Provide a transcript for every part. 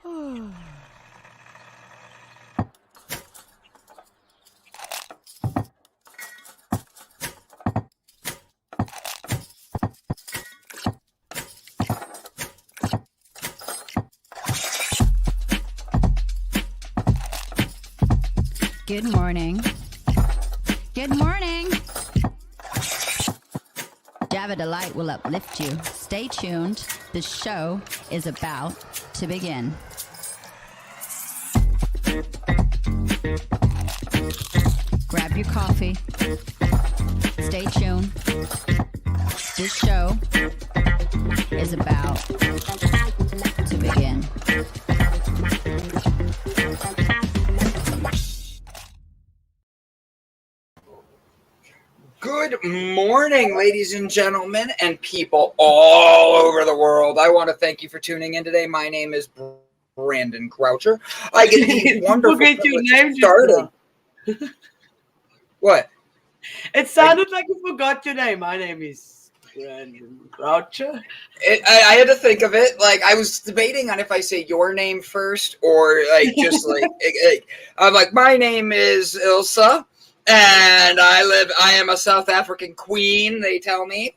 Good morning. Good morning. Java Delight will uplift you. Stay tuned. The show is about to begin. Grab your coffee. Stay tuned. This show is about to begin. Good morning, ladies and gentlemen, and people all over the world. I want to thank you for tuning in today. My name is Brandon Croucher. I get the wonderful privilege starting. What? It sounded like you forgot your name. My name is Brandon Croucher. I had to think of it. Like, I was debating on if I say your name first or just I'm like, my name is Ilse. And I am a South African queen, they tell me.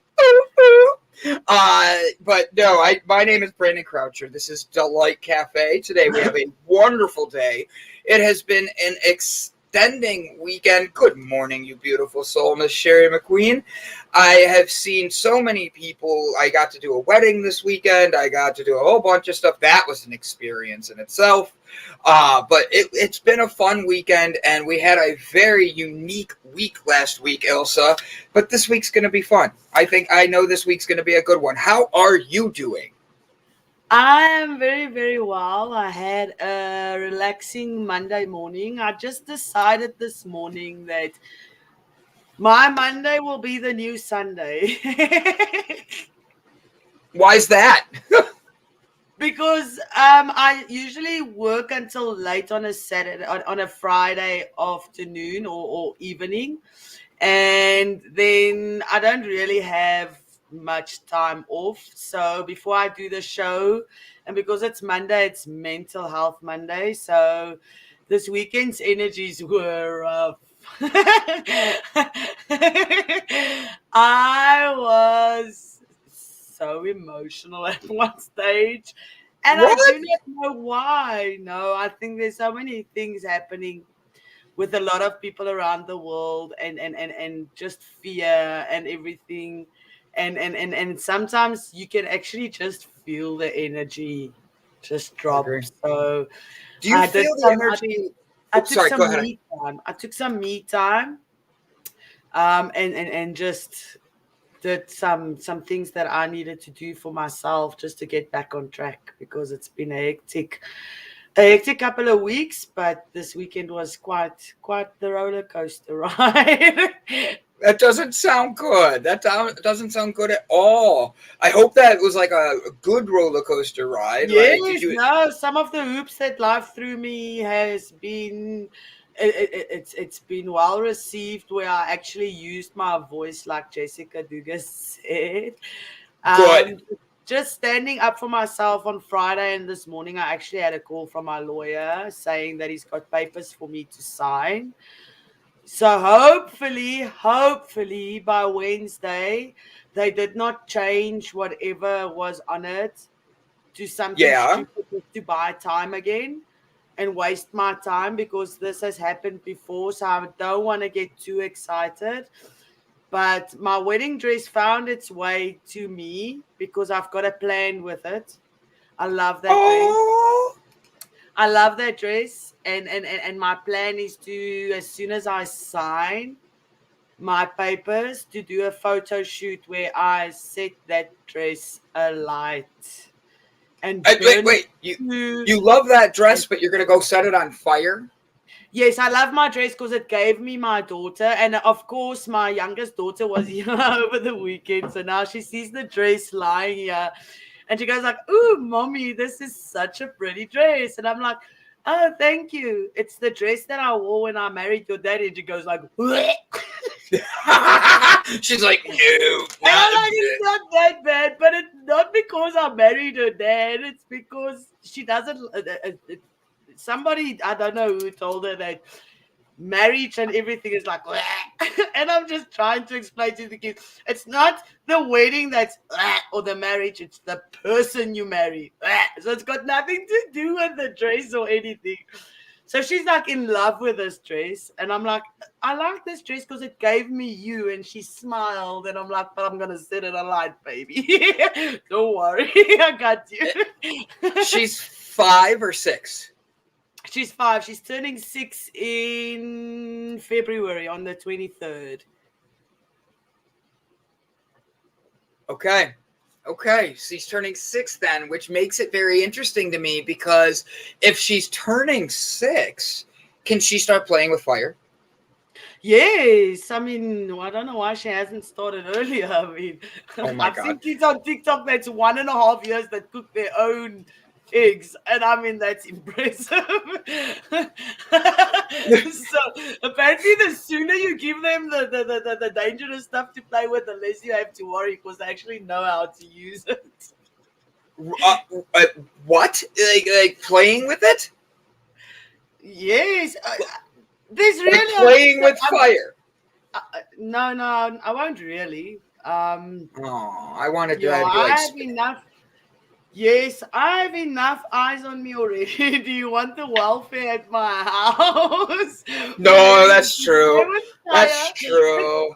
But no, my name is Brandon Croucher. This is Delight Cafe. Today we have a wonderful day. It has been an extending weekend. Good morning, you beautiful soul, Miss Sherry McQueen. I have seen so many people. I got to do a wedding this weekend. I got to do a whole bunch of stuff. That was an experience in itself. But it's been a fun weekend, and we had a very unique week last week, Ilse. But this week's going to be fun. I know this week's going to be a good one. How are you doing? I am very, very well. I had a relaxing Monday morning. I just decided this morning that my Monday will be the new Sunday. Why is that? Because I usually work until late on a Saturday, on a Friday afternoon or evening, and then I don't really have much time off. So before I do the show, and because it's Monday, it's Mental Health Monday, so this weekend's energies were rough. I was so emotional at one stage, and What? I do not know why. No, I think there's so many things happening with a lot of people around the world, and just fear and everything, and sometimes you can actually just feel the energy just drop. So do you feel the energy? I took some me time, and just did some things that I needed to do for myself just to get back on track, because it's been a hectic couple of weeks, but this weekend was quite the roller coaster ride. That doesn't sound good. That doesn't sound good at all. I hope that was like a good roller coaster ride. Yes, no, some of the hoops that life threw me has been it's been well received, where I actually used my voice, like Jessica Dugas said. Good. Just standing up for myself on Friday, and this morning I actually had a call from my lawyer saying that he's got papers for me to sign. So hopefully by Wednesday, they did not change whatever was on it to something stupid to buy time again and waste my time, because this has happened before. So I don't want to get too excited. But my wedding dress found its way to me because I've got a plan with it. I love that dress. I love that dress. And my plan is to, as soon as I sign my papers, to do a photo shoot where I set that dress alight. And wait. You love that dress, but you're going to go set it on fire? Yes, I love my dress because it gave me my daughter. And of course, my youngest daughter was here over the weekend. So now she sees the dress lying here. And she goes like, "Ooh, mommy, this is such a pretty dress." And I'm like, "Oh, thank you. It's the dress that I wore when I married your daddy." And she goes like, she's like, "No, it's not that bad." But it's not because I married her dad. It's because she doesn't. Somebody, I don't know who told her that marriage and everything is like, and I'm just trying to explain to the kids, it's not the wedding that's or the marriage, it's the person you marry. So it's got nothing to do with the dress or anything. So she's like in love with this dress, and I'm like, I like this dress because it gave me you. And she smiled, and I'm like, but I'm gonna set it alight, baby. Don't worry, I got you. She's 5 or 6. She's 5. She's turning 6 in February on the 23rd. Okay. She's turning 6 then, which makes it very interesting to me because if she's turning 6, can she start playing with fire? Yes. I mean, I don't know why she hasn't started earlier. I mean, oh my I've God. seen kids on TikTok that's 1.5 years that cook their own eggs, and I mean that's impressive. So apparently the sooner you give them the dangerous stuff to play with, the less you have to worry because they actually know how to use it. What? Like playing with it? Yes. There's really like playing with fire. No, I won't really. I wanted to I have enough. Yes, I have enough eyes on me already. Do you want the welfare at my house? No, that's true. That's true.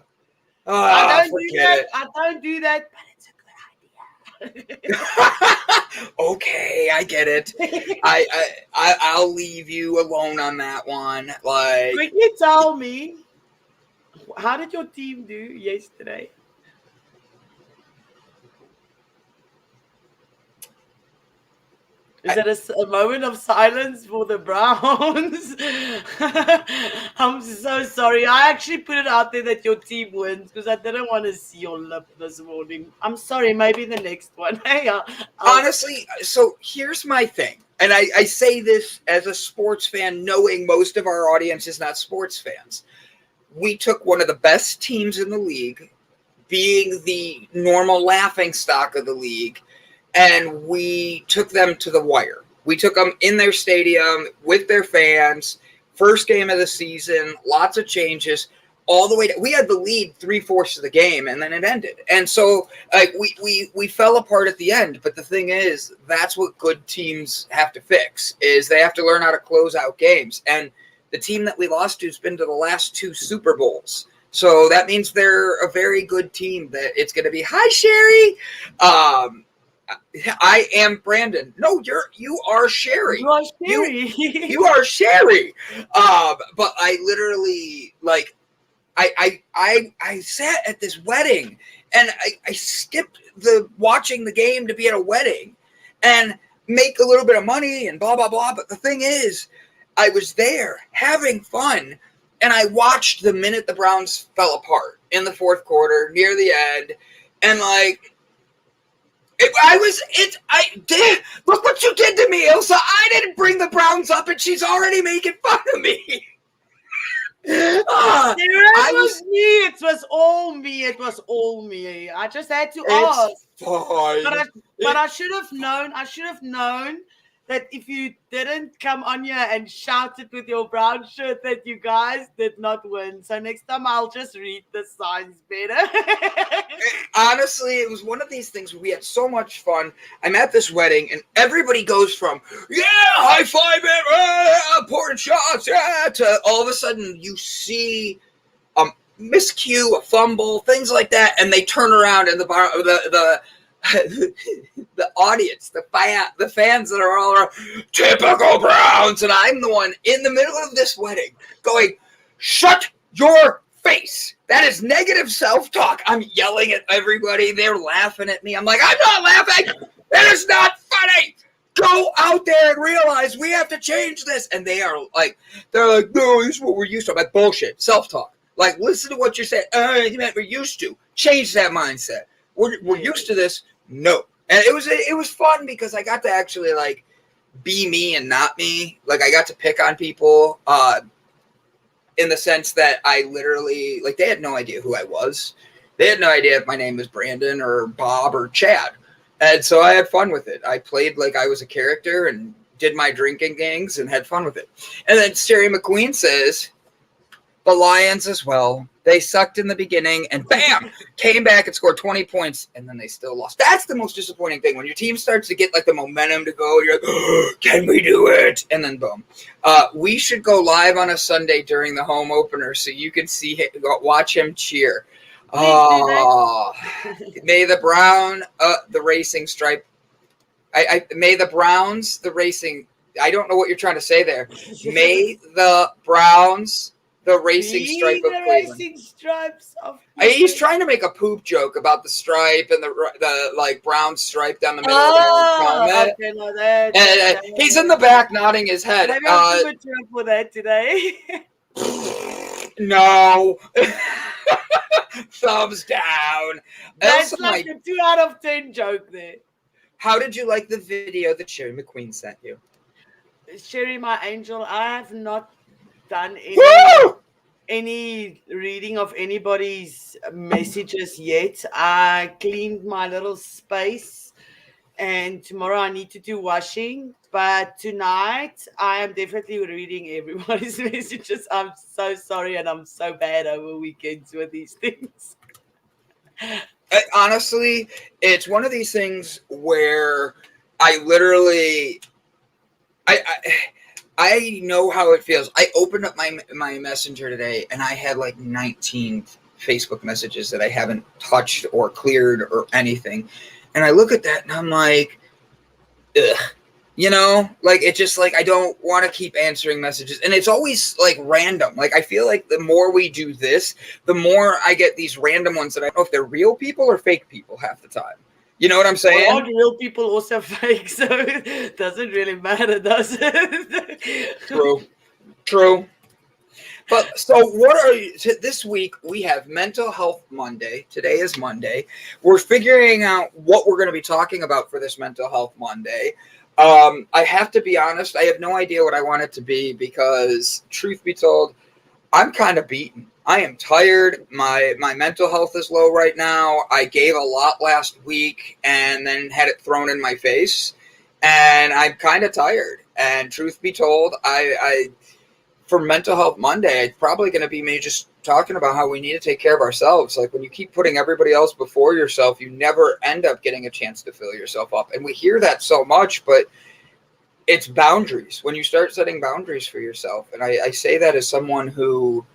I don't do that. I don't do that, but it's a good idea. Okay, I get it. I'll leave you alone on that one. Like, quickly tell me, how did your team do yesterday? Is it a moment of silence for the Browns? I'm so sorry. I actually put it out there that your team wins because I didn't want to see your lip this morning. I'm sorry. Maybe the next one. Hey, honestly, so here's my thing. And I say this as a sports fan, knowing most of our audience is not sports fans. We took one of the best teams in the league, being the normal laughing stock of the league, and we took them to the wire. We took them in their stadium with their fans. First game of the season, lots of changes, all the way to, we had the lead 3/4 of the game, and then it ended. And so we fell apart at the end. But the thing is, that's what good teams have to fix, is they have to learn how to close out games. And the team that we lost to has been to the last 2 Super Bowls. So that means they're a very good team. That it's going to be, hi, Sherry. I am Brandon. No, you are Sherry. You are Sherry. You are Sherry. But I literally I sat at this wedding and I skipped watching the game to be at a wedding and make a little bit of money and blah blah blah. But the thing is, I was there having fun, and I watched the minute the Browns fell apart in the 4th quarter near the end, and look what you did to me, Ilse. I didn't bring the Browns up, and she's already making fun of me. It was all me. I just had to ask. Fine. But I should have known that if you didn't come on here and shout it with your brown shirt that you guys did not win. So next time I'll just read the signs better. Honestly, it was one of these things where we had so much fun. I'm at this wedding and everybody goes from, yeah, high five it, pouring shots, yeah, to all of a sudden you see a miscue, a fumble, things like that, and they turn around and the audience, the fans that are all around, typical Browns, and I'm the one in the middle of this wedding going, shut your face. That is negative self-talk. I'm yelling at everybody. They're laughing at me. I'm like, I'm not laughing. That is not funny. Go out there and realize we have to change this. And they're like, no, this is what we're used to. I'm like, bullshit, self-talk. Like, listen to what you're saying. We're used to. Change that mindset. We're used to this. No. And it was fun because I got to actually be me and not me. Like, I got to pick on people in the sense that I literally, they had no idea who I was. They had no idea if my name was Brandon or Bob or Chad. And so I had fun with it. I played like I was a character and did my drinking gangs and had fun with it. And then Sherry McQueen says, the Lions as well. They sucked in the beginning and bam, came back and scored 20 points and then they still lost. That's the most disappointing thing. When your team starts to get like the momentum to go, you're like, oh, can we do it? And then boom. We should go live on a Sunday during the home opener so you can watch him cheer. May the Brown, the racing stripe. May the Browns, the racing. I don't know what you're trying to say there. May the Browns, the racing stripe of Cleveland. Racing stripes of He's trying to make a poop joke about the stripe and the like brown stripe down the middle of the helmet. Okay, no, that, and he's in the back nodding his head. Maybe I'll do a joke for that today. No. Thumbs down. That's like a 2 out of 10 joke there. How did you like the video that Sherry McQueen sent you? Sherry, my angel, I have not done any reading of anybody's messages yet. I cleaned my little space and tomorrow I need to do washing. But tonight I am definitely reading everybody's messages. I'm so sorry and I'm so bad over weekends with these things. Honestly, it's one of these things where I literally, I know how it feels. I opened up my messenger today and I had like 19 Facebook messages that I haven't touched or cleared or anything. And I look at that and I'm like, ugh. You know, like it's just like I don't want to keep answering messages. And it's always like random. Like I feel like the more we do this, the more I get these random ones that I don't know if they're real people or fake people half the time. You know what I'm saying? Well, all real people also fake, so it doesn't really matter, does it? True. But so what are you, this week we have Mental Health Monday. Today is Monday. We're figuring out what we're going to be talking about for this Mental Health Monday. I have to be honest, I have no idea what I want it to be because, truth be told, I'm kind of beaten. I am tired. My mental health is low right now. I gave a lot last week and then had it thrown in my face, and I'm kind of tired. And truth be told, I for Mental Health Monday, it's probably going to be me just talking about how we need to take care of ourselves. Like when you keep putting everybody else before yourself, you never end up getting a chance to fill yourself up. And we hear that so much, but it's boundaries. When you start setting boundaries for yourself, and I say that as someone who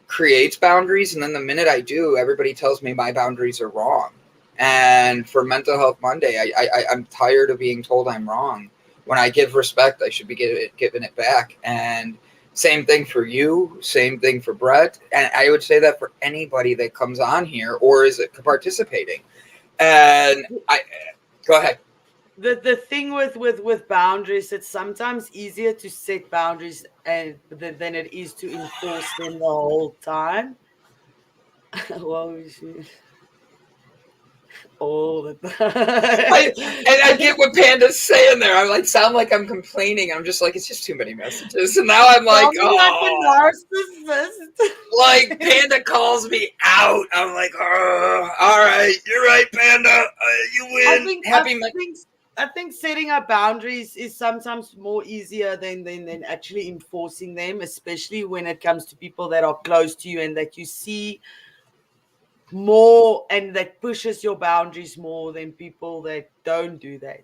creates boundaries, and then the minute I do, everybody tells me my boundaries are wrong. And for Mental Health Monday, I'm tired of being told I'm wrong. When I give respect, I should be giving it back. And same thing for you, same thing for Brett. And I would say that for anybody that comes on here or is participating. And go ahead. The thing with boundaries, it's sometimes easier to set boundaries than it is to enforce them the whole time. Well, all the time. I get what Panda's saying there. I sound like I'm complaining. I'm just like, it's just too many messages. And now I'm like, oh, narcissist. Like Panda calls me out. I'm like, oh, all right, you're right, Panda. You win. I think setting up boundaries is sometimes more easier than actually enforcing them, especially when it comes to people that are close to you and that you see more and that pushes your boundaries more than people that don't do that.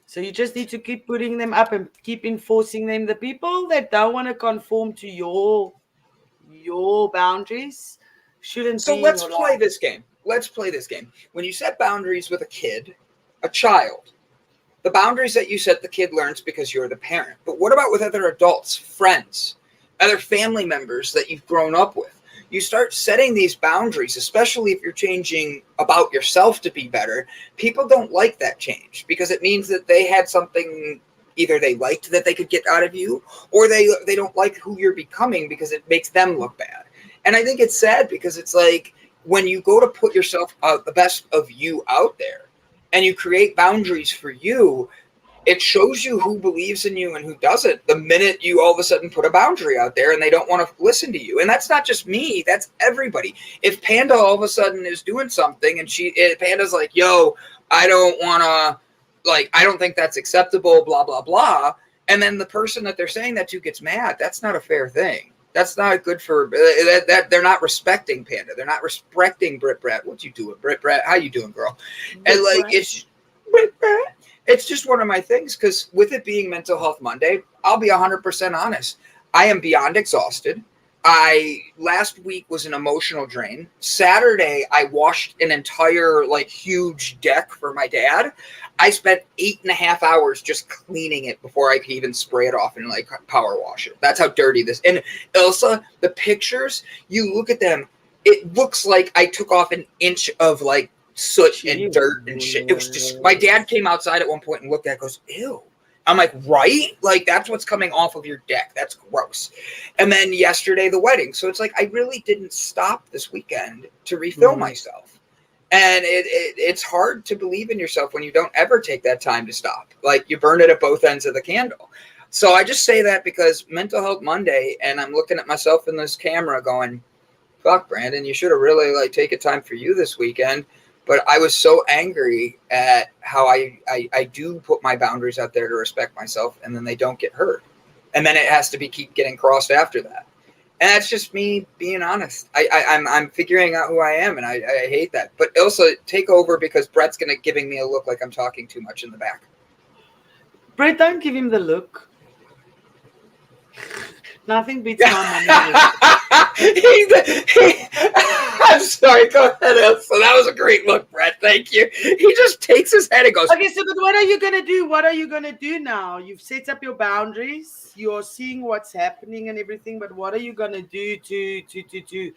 So you just need to keep putting them up and keep enforcing them. The people that don't want to conform to your boundaries shouldn't be. So let's play this game. Let's play this game. When you set boundaries with a kid, a child, the boundaries that you set, the kid learns because you're the parent. But what about with other adults, friends, other family members that you've grown up with? You start setting these boundaries, especially if you're changing about yourself to be better. People don't like that change because it means that they had something either they liked that they could get out of you, or they don't like who you're becoming because it makes them look bad. And I think it's sad because it's like when you go to put yourself the best of you out there and you create boundaries for you, it shows you who believes in you and who doesn't the minute you all of a sudden put a boundary out there and they don't want to listen to you. And that's not just me, that's everybody. If Panda all of a sudden is doing something and Panda's like, yo, I don't want to, like, I don't think that's acceptable, blah, blah, blah. And then the person that they're saying that to gets mad. That's not a fair thing. That's not good for that. They're not respecting Panda. They're not respecting Brit Brat. What you doing, Brit Brat? How you doing, girl? And like, it's Brit Brat. It's just one of my things, because with it being Mental Health Monday, I'll be 100% honest. I am beyond exhausted. Last week was an emotional drain. Saturday, I washed an entire, like, huge deck for my dad. I spent 8.5 hours just cleaning it before I could even spray it off and, like, power wash it. That's how dirty this. And Ilse, the pictures, you look at them, it looks like I took off an inch of, like, soot and dirt and shit. It was just, my dad came outside at one point and looked at it and goes, ew. I'm like, right? Like, that's what's coming off of your deck. That's gross. And then yesterday, the wedding. So it's like, I really didn't stop this weekend to refill myself. And it's hard to believe in yourself when you don't ever take that time to stop. Like, you burn it at both ends of the candle. So I just say that because Mental Health Monday, and I'm looking at myself in this camera going, fuck, Brandon, you should have really, like, taken time for you this weekend. But I was so angry at how I do put my boundaries out there to respect myself, and then they don't get heard. And then it has to keep getting crossed after that. And that's just me being honest. I'm figuring out who I am, and I hate that. But Ilse, take over, because Brett's giving me a look like I'm talking too much in the back. Brett, don't give him the look. Nothing beats my money. I'm sorry. Go ahead, Ilse. So that was a great look, Brett. Thank you. He just takes his head and goes. Okay, so but what are you gonna do? What are you gonna do now? You've set up your boundaries. You're seeing what's happening and everything. But what are you gonna do to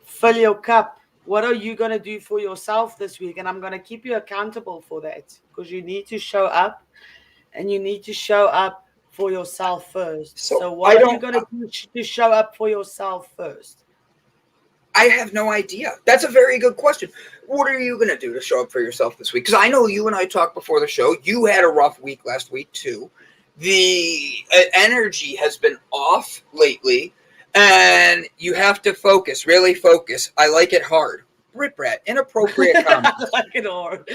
fill your cup? What are you gonna do for yourself this week? And I'm gonna keep you accountable for that, because you need to show up, and you need to show up for yourself first. So what are you going to do to show up for yourself first? I have no idea. That's a very good question. What are you going to do to show up for yourself this week? Because I know you and I talked before the show. You had a rough week last week, too. The energy has been off lately, and you have to focus, really focus. I like it hard. Brit Brat, inappropriate comments. I like it hard.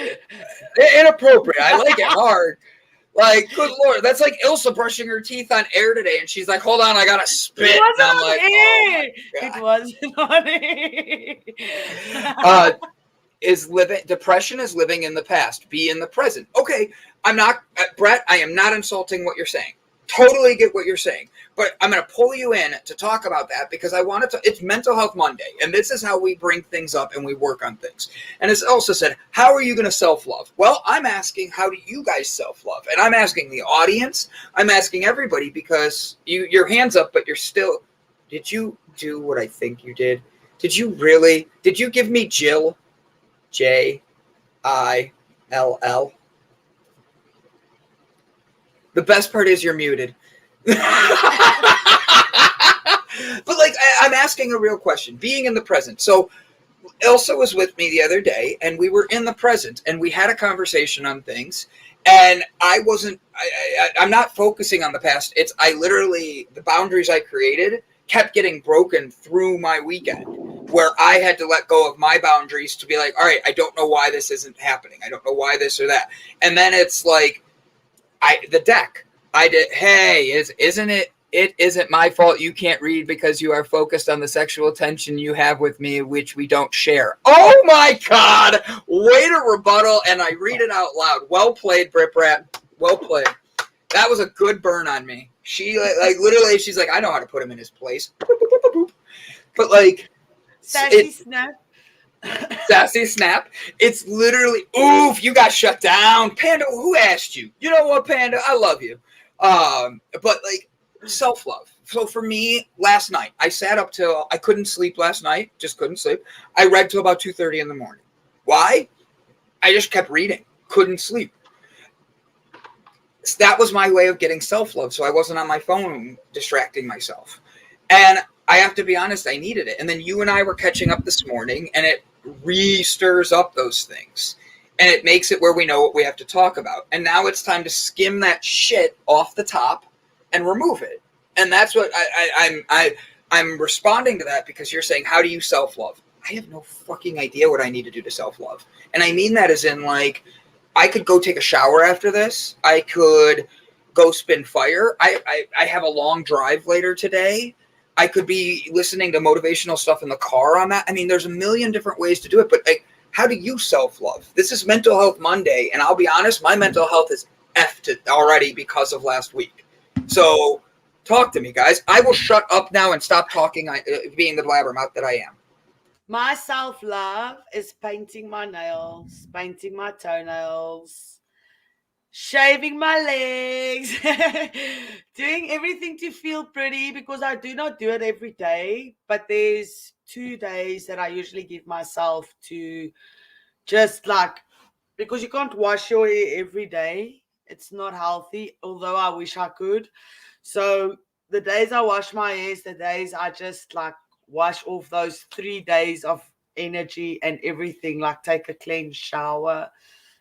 Inappropriate. I like it hard. Like, good Lord, that's like Ilse brushing her teeth on air today, and she's like, hold on, I gotta spit. It wasn't and I'm on like, air. It wasn't on air. Depression is living in the past. Be in the present. Okay, I'm not, Brett, I am not insulting what you're saying. Totally get what you're saying. But I'm going to pull you in to talk about that, because I wanted to, it's Mental Health Monday, and this is how we bring things up and we work on things. And as Elsa said, how are you going to self-love? Well, I'm asking, how do you guys self-love? And I'm asking the audience, I'm asking everybody, because your hand's up, but you're still, did you do what I think you did? Did you really? Did you give me Jill? Jill? The best part is you're muted. But like, I'm asking a real question, being in the present. So Elsa was with me the other day, and we were in the present, and we had a conversation on things, and I'm not focusing on the past. I literally, the boundaries I created kept getting broken through my weekend, where I had to let go of my boundaries to be like, all right, I don't know why this isn't happening. I don't know why this or that. And then it's like, the deck. It isn't my fault you can't read because you are focused on the sexual tension you have with me, which we don't share. Oh my God! Way to rebuttal, and I read it out loud. Well played, Brit Brat. Well played. That was a good burn on me. She like literally, she's like, I know how to put him in his place. But like, sassy snap. Sassy snap. It's literally, oof, you got shut down. Panda, who asked you? You know what, Panda? I love you. But like, self-love. So for me, last night, I sat up till, I couldn't sleep last night. Just couldn't sleep. I read till about 2:30 in the morning. Why? I just kept reading. Couldn't sleep. That was my way of getting self-love. So I wasn't on my phone distracting myself. And I have to be honest, I needed it. And then you and I were catching up this morning, and it re-stirs up those things. And it makes it where we know what we have to talk about. And now it's time to skim that shit off the top and remove it. And that's what I'm responding to that, because you're saying, how do you self-love? I have no fucking idea what I need to do to self-love. And I mean that as in, like, I could go take a shower after this. I could go spin fire. I have a long drive later today. I could be listening to motivational stuff in the car on that. I mean, there's a million different ways to do it, but like, how do you self-love? This is Mental Health Monday, and I'll be honest, my mental health is effed already because of last week. So talk to me, guys. I will shut up now and stop talking, being the blabbermouth that I am. My self-love is painting my nails, painting my toenails, shaving my legs, doing everything to feel pretty, because I do not do it every day. But there's 2 days that I usually give myself to just like, because you can't wash your hair every day. It's not healthy, although I wish I could. So the days I wash my hair is the days I just like wash off those 3 days of energy and everything, like take a clean shower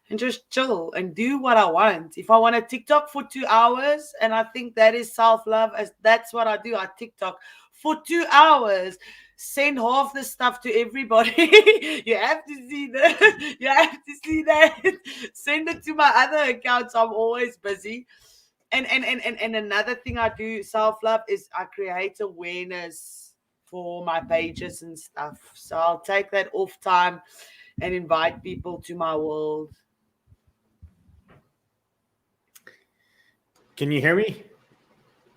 and just chill and do what I want. If I want to TikTok for 2 hours, and I think that is self-love, as that's what I do. I TikTok for 2 hours, send half the stuff to everybody. You have to see that. You have to see that. Send it to my other accounts. I'm always busy. And another thing I do, self-love, is I create awareness for my pages and stuff. So I'll take that off time and invite people to my world. Can you hear me?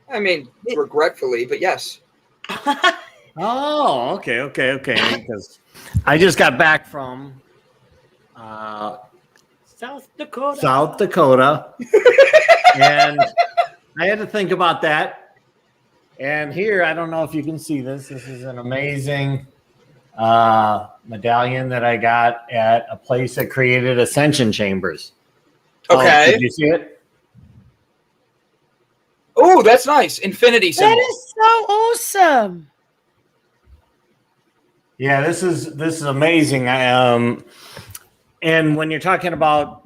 I mean, regretfully, but yes. Oh, okay. Because I just got back from South Dakota. And I had to think about that. And here, I don't know if you can see this. This is an amazing medallion that I got at a place that created ascension chambers. Okay. Oh, did you see it? Oh, that's nice. Infinity symbol. That is so awesome. Yeah, this is amazing. And when you're talking about,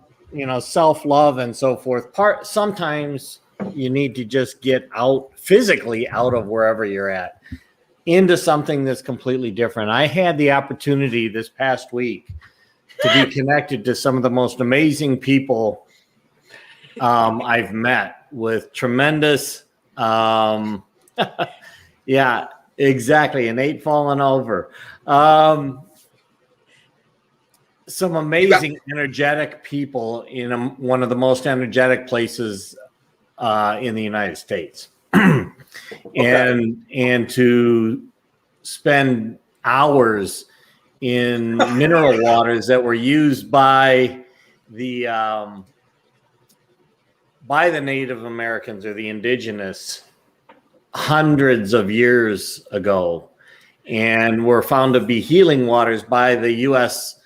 self-love and so forth, sometimes you need to just get out physically out of wherever you're at into something that's completely different. I had the opportunity this past week to be connected to some of the most amazing people I've met, with tremendous yeah, exactly, an 8 falling over. Some amazing energetic people in one of the most energetic places in the United States. And to spend hours in mineral waters that were used by the Native Americans or the indigenous hundreds of years ago, and were found to be healing waters by the U.S.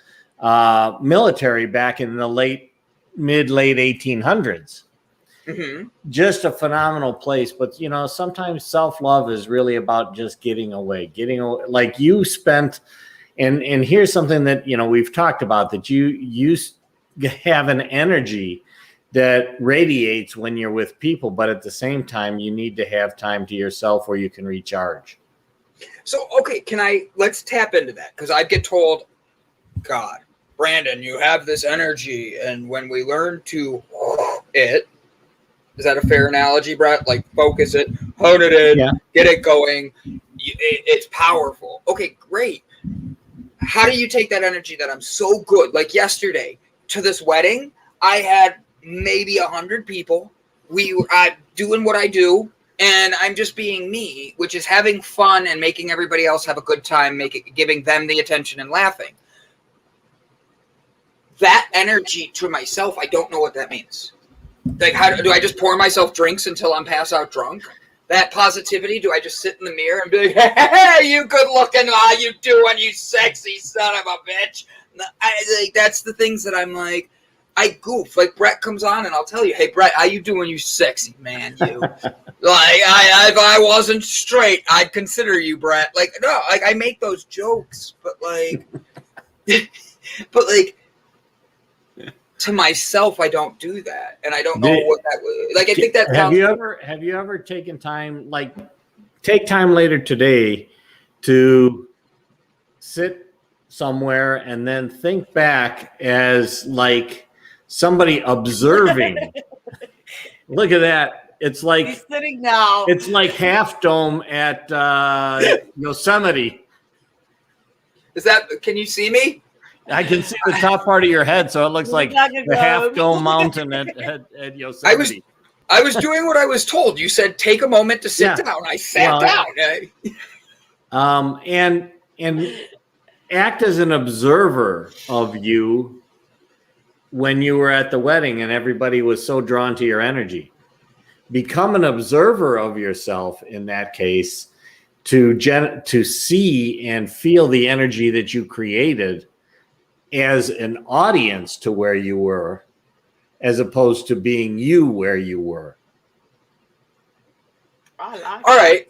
Military back in the late 1800s. Mm-hmm. Just a phenomenal place. But, sometimes self-love is really about just getting away, like you spent. And here's something that, we've talked about, that you have an energy that radiates when you're with people, but at the same time, you need to have time to yourself where you can recharge. So, okay, let's tap into that, because I get told, God, Brandon, you have this energy, and when we learn to is that a fair analogy, Brett? Like, focus it, hone it in, get it going. It's powerful. Okay, great. How do you take that energy that I'm so good? Like yesterday, to this wedding, I had maybe 100 people. I'm doing what I do, and I'm just being me, which is having fun and making everybody else have a good time, giving them the attention and laughing. That energy to myself, I don't know what that means. Like, how do I just pour myself drinks until I'm pass out drunk? That positivity, do I just sit in the mirror and be like, hey, you good looking, how you doing, you sexy son of a bitch? That's the things that I'm like, I goof. Like, Brett comes on and I'll tell you, hey, Brett, how you doing, you sexy man, you? Like, if I wasn't straight, I'd consider you, Brett. Like, no, like, I make those jokes, but like, to myself, I don't do that, and I don't know what that was. Like, I think that have you ever taken time, like, take time later today to sit somewhere and then think back as like somebody observing. Look at that. It's like He's sitting now. It's like Half Dome at Yosemite. Is that? Can you see me? I can see the top part of your head, so it looks like the Half Dome Mountain at Yosemite. I was doing what I was told. You said take a moment to sit down. I sat down. And act as an observer of you when you were at the wedding and everybody was so drawn to your energy. Become an observer of yourself in that case to see and feel the energy that you created as an audience to where you were, as opposed to being you where you were. I like All right.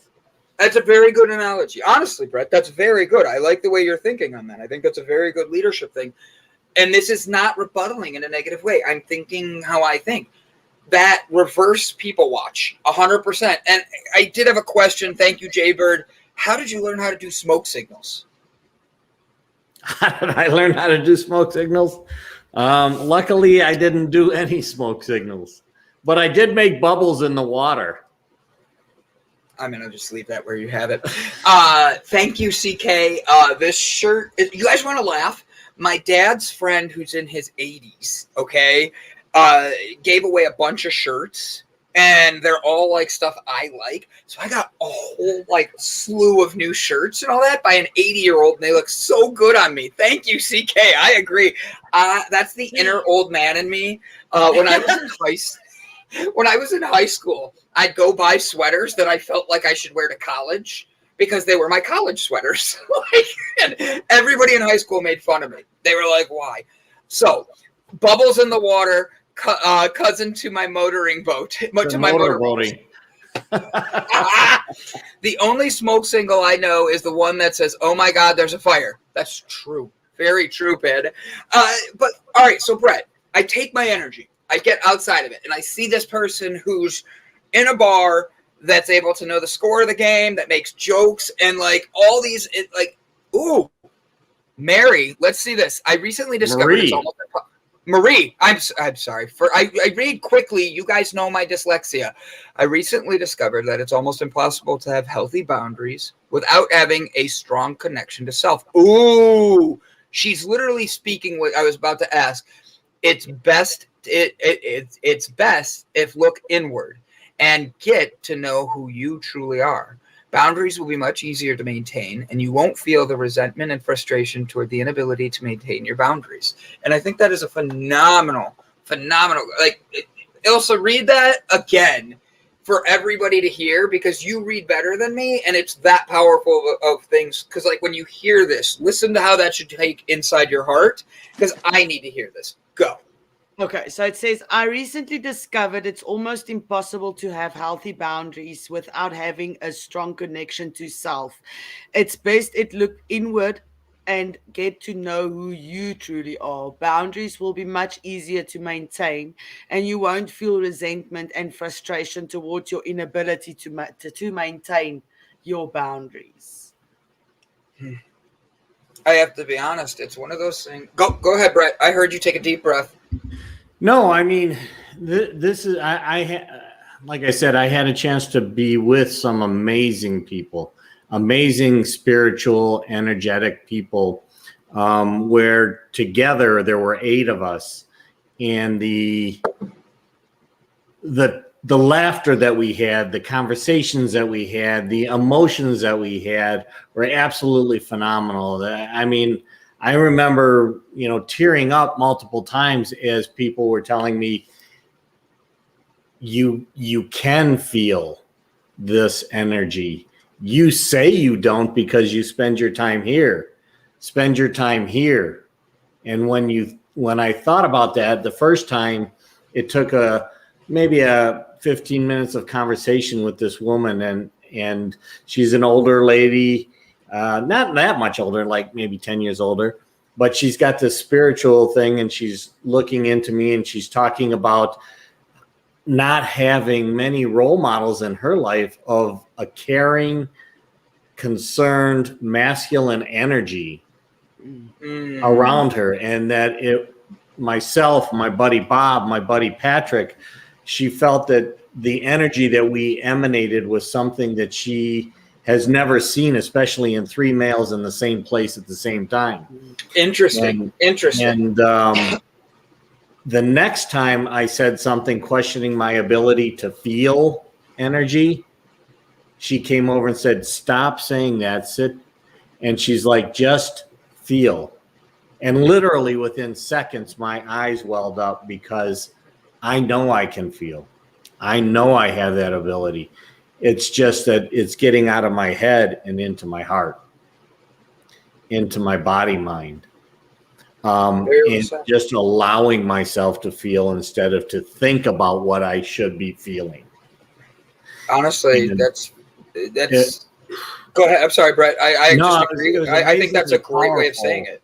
That's a very good analogy. Honestly, Brett, that's very good. I like the way you're thinking on that. I think that's a very good leadership thing. And this is not rebuttaling in a negative way. I'm thinking how I think. That reverse people watch, 100%. And I did have a question. Thank you, Jaybird. How did you learn how to do smoke signals? How did I learn how to do smoke signals? Luckily, I didn't do any smoke signals, but I did make bubbles in the water. I'm going to just leave that where you have it. Thank you, CK. This shirt, you guys want to laugh? My dad's friend who's in his 80s, okay, gave away a bunch of shirts, and they're all like stuff I like. So I got a whole like slew of new shirts and all that by an 80-year-old, and they look so good on me. Thank you, CK. I agree. That's the inner old man in me. When I was in high school, I'd go buy sweaters that I felt like I should wear to college because they were my college sweaters. And everybody in high school made fun of me. They were like, "Why?" So, bubbles in the water. Cousin to my motoring boat, to my motorboating. The only smoke signal I know is the one that says, "Oh my God, there's a fire." That's true, very true, Ped. But all right, so Brett, I take my energy, I get outside of it, and I see this person who's in a bar that's able to know the score of the game, that makes jokes, and like all these, ooh, Mary. Let's see this. I recently discovered it's almost. Marie, I'm sorry. I read quickly. You guys know my dyslexia. I recently discovered that it's almost impossible to have healthy boundaries without having a strong connection to self. Ooh, she's literally speaking what I was about to ask. It's best. It's best if look inward and get to know who you truly are. Boundaries will be much easier to maintain, and you won't feel the resentment and frustration toward the inability to maintain your boundaries. And I think that is a phenomenal. Like, Ilse, read that again for everybody to hear, because you read better than me, and it's that powerful of things. Because, like, when you hear this, listen to how that should take inside your heart, because I need to hear this. Go. Okay, so it says, I recently discovered it's almost impossible to have healthy boundaries without having a strong connection to self. It's best it look inward and get to know who you truly are. Boundaries will be much easier to maintain, and you won't feel resentment and frustration towards your inability to maintain your boundaries. I have to be honest. It's one of those things. Go ahead, Brett. I heard you take a deep breath. No, I mean, this is, like I said, I had a chance to be with some amazing people, amazing spiritual, energetic people, where together there were 8 of us, and the laughter that we had, the conversations that we had, the emotions that we had were absolutely phenomenal. I mean, I remember, tearing up multiple times as people were telling me, you can feel this energy. You say you don't because you spend your time here. Spend your time here. And when I thought about that the first time, it took maybe 15 minutes of conversation with this woman, and she's an older lady. Not that much older, like maybe 10 years older, but she's got this spiritual thing, and she's looking into me, and she's talking about not having many role models in her life of a caring, concerned, masculine energy around her, and that myself, my buddy Bob, my buddy Patrick, she felt that the energy that we emanated was something that she has never seen, especially in three males in the same place at the same time. Interesting. And the next time I said something questioning my ability to feel energy, she came over and said, "Stop saying that, sit." And she's like, "Just feel." And literally within seconds, my eyes welled up because I know I can feel. I know I have that ability. It's just that it's getting out of my head and into my heart, into my body, mind. And just allowing myself to feel instead of to think about what I should be feeling. Honestly, that's go ahead. I'm sorry, Brett. I just agree. I think that's a great way of saying it.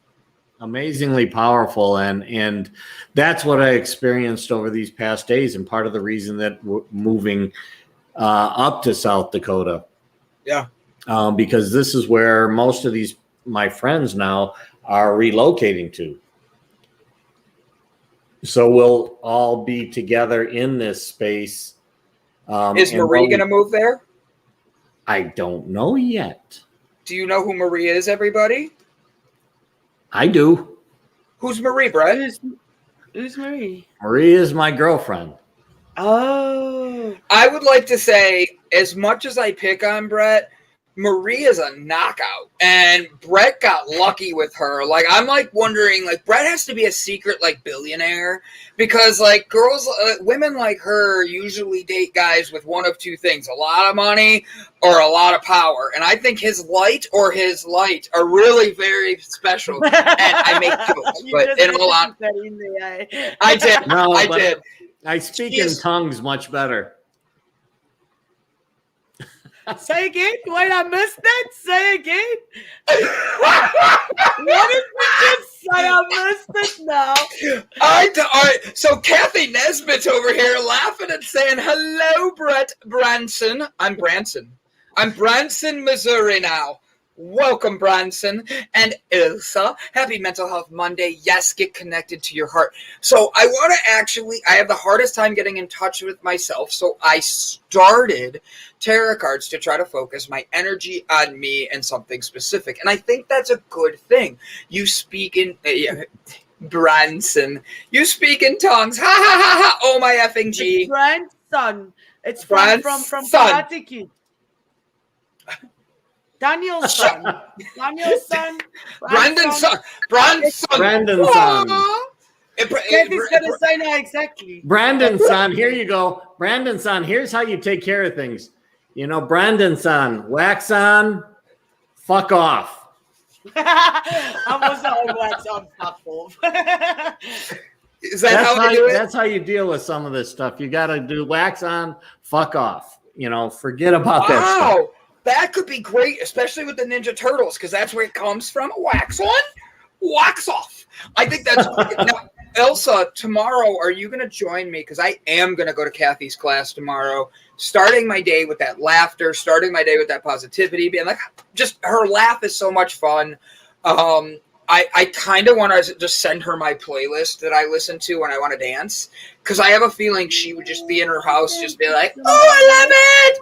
Amazingly powerful, and that's what I experienced over these past days, and part of the reason that we're moving up to South Dakota. Yeah. Because this is where most of my friends now are relocating to. So we'll all be together in this space. Is Marie going to move there? I don't know yet. Do you know who Marie is, everybody? I do. Who's Marie, Brett? Who's Marie? Marie is my girlfriend. Oh. I would like to say, as much as I pick on Brett, Marie is a knockout, and Brett got lucky with her. Like, I'm like wondering, like, Brett has to be a secret like billionaire, because like girls, women like her usually date guys with one of two things: a lot of money or a lot of power. And I think his light or his light are really very special. And I make jokes, but in all honesty, I did. No, I did. I speak in tongues much better. Say again? Wait, I missed that. Say again. What did you just say? I missed it now. All right. So Kathy Nesbitt's over here laughing and saying, "Hello, Brett Branson." I'm Branson. I'm Branson, Missouri now. Welcome, Branson and Ilse. Happy Mental Health Monday. Yes, get connected to your heart. So I want to I have the hardest time getting in touch with myself. So I started tarot cards to try to focus my energy on me and something specific. And I think that's a good thing. You speak in, Branson, you speak in tongues. Ha ha ha ha. Oh my effing G. It's Branson. It's from Karate Kid. Daniel's son. Daniel's son. Brandon's son. Brandon's son. Kathy's going to say now exactly. Brandon's son. Here you go. Brandon's son. Here's how you take care of things. You know, Brandon's son. Wax on. Fuck off. I was on wax on. Fuck off. Is that how you do it? That's how you deal with some of this stuff. You got to do wax on. Fuck off. You know, forget about that stuff. That could be great, especially with the Ninja Turtles, because that's where it comes from. Wax on, wax off. I think that's great. Now, Elsa, tomorrow, are you going to join me? Because I am going to go to Kathy's class tomorrow, starting my day with that laughter, starting my day with that positivity, being like, just her laugh is so much fun. I kind of want to just send her my playlist that I listen to when I want to dance, because I have a feeling she would just be in her house, just be like, "Oh, I love it!"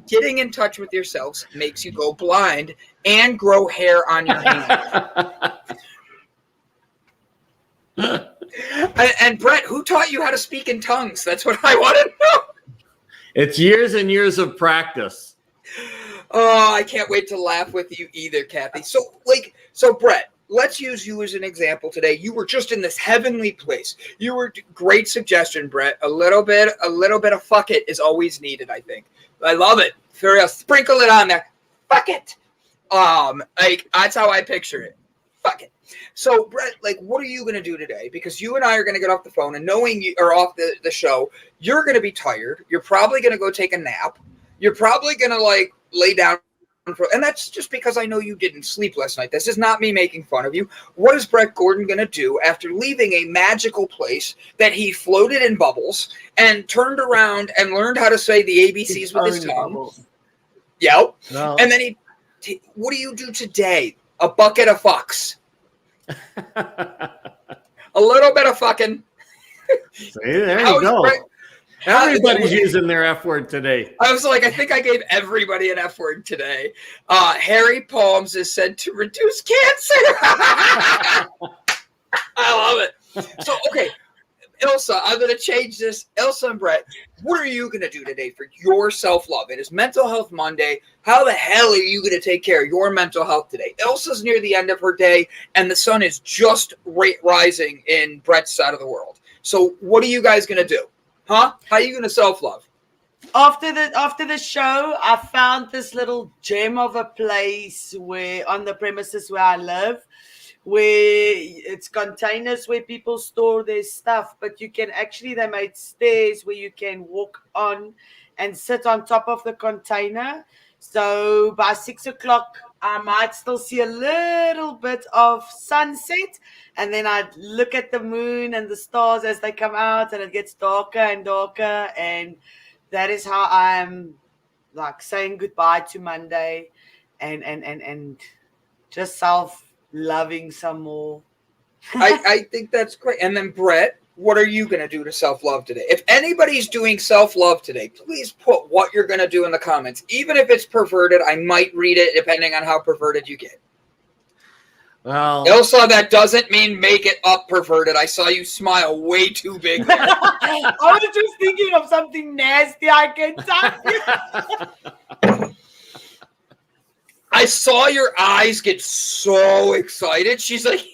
Getting in touch with yourselves makes you go blind and grow hair on your hand. And Brett, who taught you how to speak in tongues? That's what I want to know. It's years and years of practice. Oh, I can't wait to laugh with you either, Kathy. So Brett, let's use you as an example today. You were just in this heavenly place. You were great suggestion, Brett. A little bit of fuck it is always needed, I think. I love it. For real, sprinkle it on there. Fuck it. Like that's how I picture it. Fuck it. So, Brett, like, what are you going to do today? Because you and I are going to get off the phone, and knowing you are off the show, you're going to be tired. You're probably going to go take a nap. You're probably going to, like, lay down. And that's just because I know you didn't sleep last night. This is not me making fun of you. What is Brett Gordon going to do after leaving a magical place that he floated in bubbles and turned around and learned how to say the ABCs with his tongue? Yep. No. And then what do you do today? A bucket of fucks. A little bit of fucking. See, there you go. Everybody's using their F word today. I was like, I think I gave everybody an F word today. Harry Palms is said to reduce cancer. I love it. So, okay, Ilse, I'm going to change this. Ilse and Brett, what are you going to do today for your self-love? It is Mental Health Monday. How the hell are you going to take care of your mental health today? Ilse's near the end of her day, and the sun is just rising in Brett's side of the world. So what are you guys going to do? Huh? How are you going to self-love? After the show, I found this little gem of a place where on the premises where I live, where it's containers where people store their stuff, but you can actually, they made stairs where you can walk on and sit on top of the container. So by 6 o'clock, I might still see a little bit of sunset, and then I'd look at the moon and the stars as they come out, and it gets darker and darker, and that is how I'm like saying goodbye to Monday and just self-loving some more. I think that's great. And then Brett, what are you going to do to self-love today? If anybody's doing self-love today, please put what you're going to do in the comments. Even if it's perverted, I might read it depending on how perverted you get. Well, Ilse, that doesn't mean make it up perverted. I saw you smile way too big there. I was just thinking of something nasty I can tell you. I saw your eyes get so excited. She's like,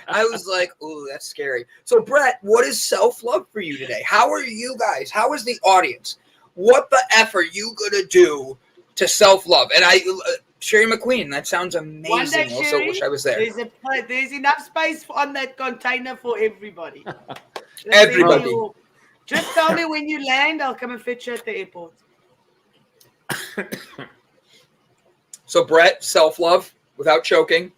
I was like, ooh, that's scary. So, Brett, what is self-love for you today? How are you guys? How is the audience? What the F are you going to do to self-love? And Sherry McQueen, that sounds amazing. One day, also Sherry, wish I was there. There's enough space on that container for everybody. Everybody. Just tell me when you land. I'll come and fetch you at the airport. So, Brett, self-love without choking.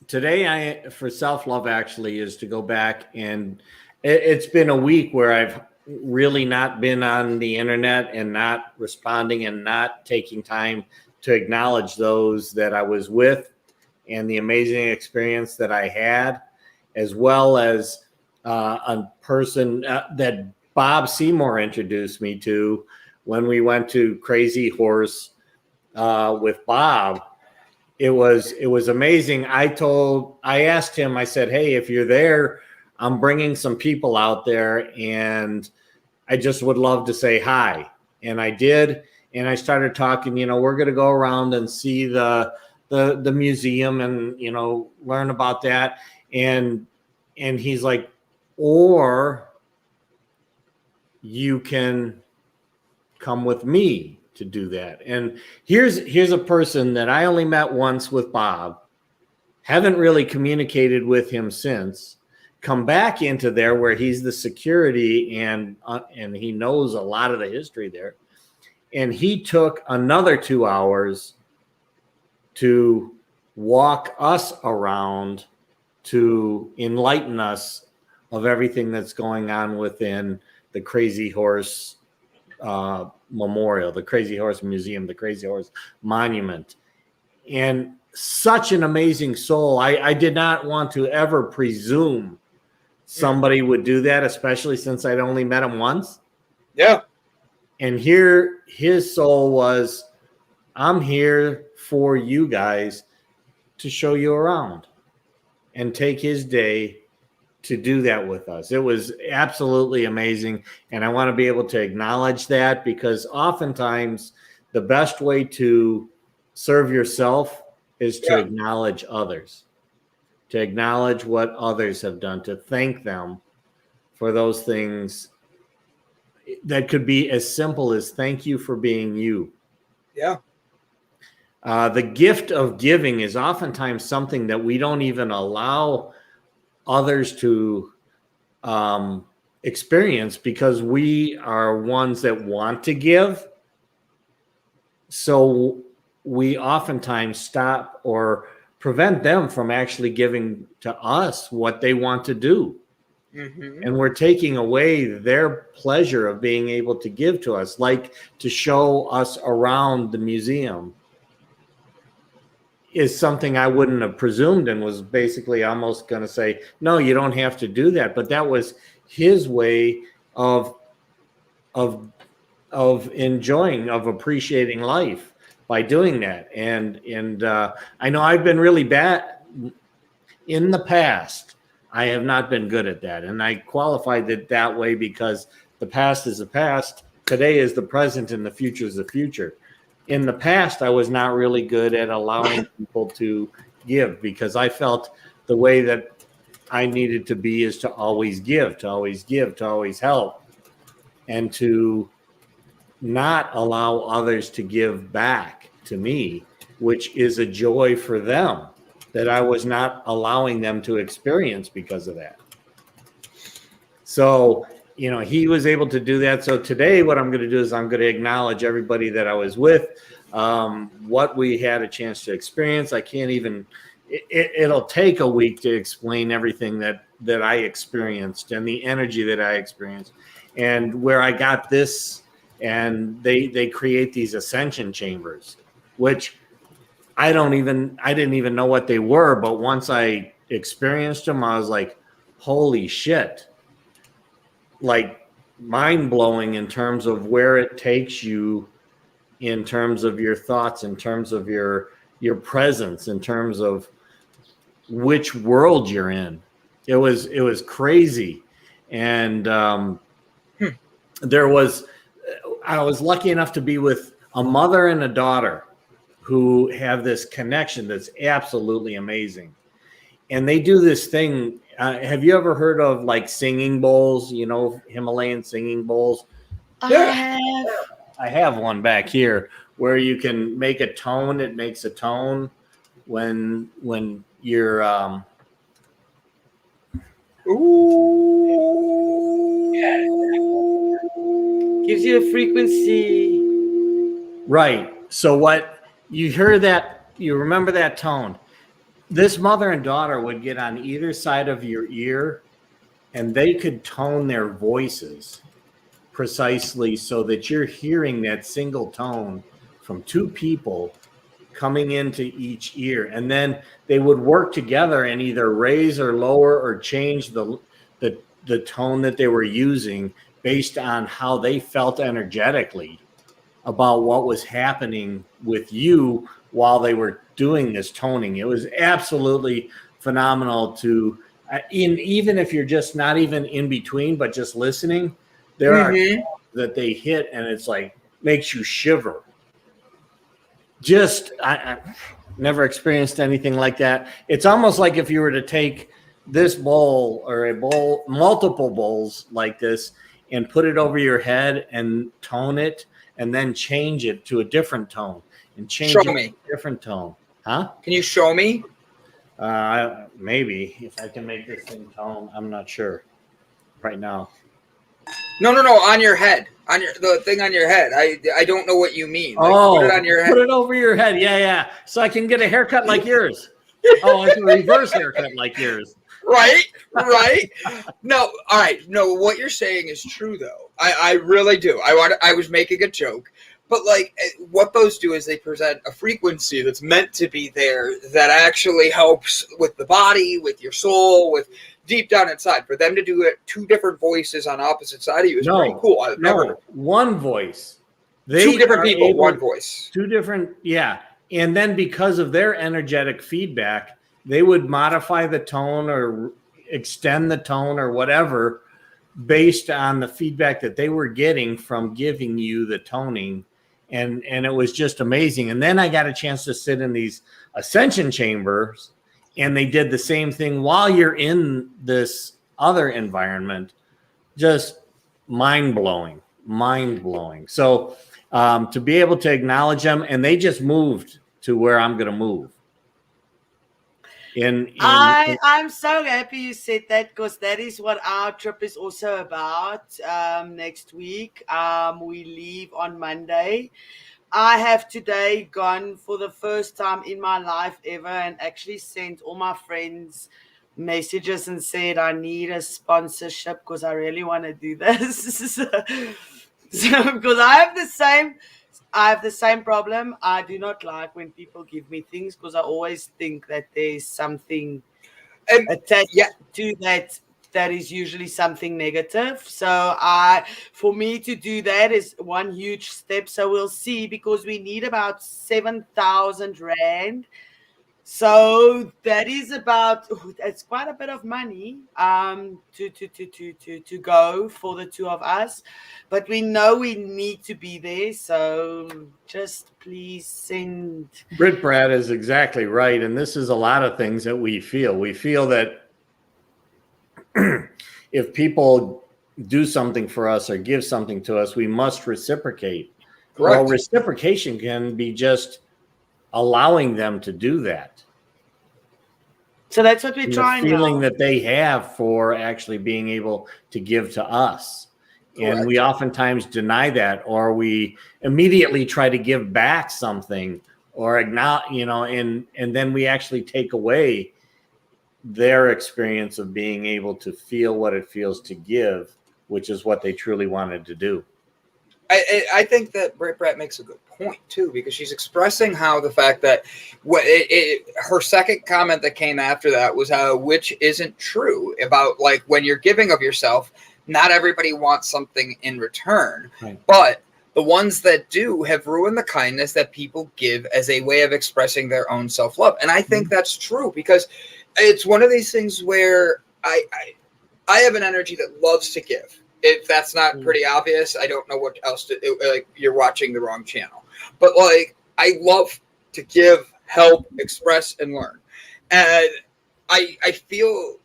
Today, for self-love actually is to go back, and it's been a week where I've really not been on the internet and not responding and not taking time to acknowledge those that I was with and the amazing experience that I had, as well as a person that Bob Seymour introduced me to when we went to Crazy Horse with Bob. It was amazing. I asked him, I said, hey, if you're there, I'm bringing some people out there and I just would love to say hi. And I did. And I started talking, we're going to go around and see the museum and, learn about that. And he's like, or you can come with me to do that. And here's a person that I only met once with Bob, haven't really communicated with him since, come back into there where he's the security and he knows a lot of the history there. And he took another 2 hours to walk us around to enlighten us of everything that's going on within the Crazy Horse Memorial, the Crazy Horse Museum, the Crazy Horse Monument. And such an amazing soul. I did not want to ever presume somebody would do that, especially since I'd only met him once. Yeah. And here his soul was, I'm here for you guys to show you around, and take his day to do that with us. It was absolutely amazing. And I want to be able to acknowledge that, because oftentimes the best way to serve yourself is to acknowledge others, to acknowledge what others have done, to thank them for those things that could be as simple as thank you for being you. Yeah. The gift of giving is oftentimes something that we don't even allow others to experience, because we are ones that want to give. So we oftentimes stop or prevent them from actually giving to us what they want to do. Mm-hmm. And we're taking away their pleasure of being able to give to us, like to show us around the museum. is something I wouldn't have presumed, and was basically almost going to say, no, you don't have to do that. But that was his way of enjoying, of appreciating life by doing that. And I know I've been really bad in the past. I have not been good at that. And I qualified it that way because the past is the past. Today is the present, and the future is the future. In the past, I was not really good at allowing people to give, because I felt the way that I needed to be is to always give, to always give, to always help, and to not allow others to give back to me, which is a joy for them that I was not allowing them to experience because of that. So, he was able to do that. So today what I'm going to do is I'm going to acknowledge everybody that I was with, what we had a chance to experience. I can't even, it'll take a week to explain everything that I experienced, and the energy that I experienced, and where I got this. And they create these ascension chambers, which I didn't even know what they were. But once I experienced them, I was like, holy shit. Like, mind blowing in terms of where it takes you, in terms of your thoughts, in terms of your presence, in terms of which world you're in. It was crazy. And I was lucky enough to be with a mother and a daughter who have this connection that's absolutely amazing. And they do this thing. Have you ever heard of like singing bowls? Himalayan singing bowls? I have one back here where you can make a tone. It makes a tone when you're gives you a frequency. Right. So what you hear, that you remember that tone. This mother and daughter would get on either side of your ear, and they could tone their voices precisely so that you're hearing that single tone from two people coming into each ear. And then they would work together and either raise or lower or change the tone that they were using based on how they felt energetically about what was happening with you while they were doing this toning. It was absolutely phenomenal to, even if you're just not even in between, but just listening, there are tones that they hit, and it's like, makes you shiver. I never experienced anything like that. It's almost like if you were to take this bowl or a bowl, multiple bowls like this, and put it over your head and tone it, and then change it to a different tone and change it to a different tone. Huh? Can you show me? Maybe if I can make this thing tone. I'm not sure right now. No, on your head. The thing on your head. I don't know what you mean. Like, put it on your head. Put it over your head. Yeah. So I can get a haircut like yours. Oh, it's a reverse haircut like yours. Right. No, all right. No, what you're saying is true, though. I really do. I was making a joke. But like, what those do is they present a frequency that's meant to be there that actually helps with the body, with your soul, with deep down inside. For them to do it, two different voices on opposite side of you is pretty cool. I've never one voice. Two different people, one voice. Two different, yeah. And then because of their energetic feedback, they would modify the tone or extend the tone or whatever based on the feedback that they were getting from giving you the toning. And it was just amazing. And then I got a chance to sit in these ascension chambers, and they did the same thing while you're in this other environment. Just mind-blowing. So to be able to acknowledge them, and they just moved to where I'm going to move. I'm so happy you said that, because that is what our trip is also about. Next week, we leave on Monday. I have today gone for the first time in my life ever and actually sent all my friends messages and said I need a sponsorship because I really want to do this. So because I have the same I have the same problem. I do not like when people give me things because I always think that there's something attached to that is usually something negative. So for me to do that is one huge step. So we'll see, because we need about 7,000 rand. So that is about, it's quite a bit of money to go for the two of us, but we know we need to be there. So just please send. Brit Brad is exactly right, and this is a lot of things that we feel. We feel that if people do something for us or give something to us, we must reciprocate. Correct. Well, reciprocation can be just allowing them to do that. So that's what we're trying. The feeling now. that they have for actually being able to give to us. Correct. And we oftentimes deny that, or we immediately try to give back something, or acknowledge, and then we actually take away their experience of being able to feel what it feels to give, which is what they truly wanted to do. I think that Brit Brett makes a good point too, because she's expressing how the fact that her second comment that came after that was how, which isn't true, about like when you're giving of yourself, not everybody wants something in return, right. But the ones that do have ruined the kindness that people give as a way of expressing their own self-love. And I think that's true, because it's one of these things where I have an energy that loves to give. If that's not pretty obvious, I don't know what else to do. Like, you're watching the wrong channel. But like, I love to give, help, express, and learn. And I feel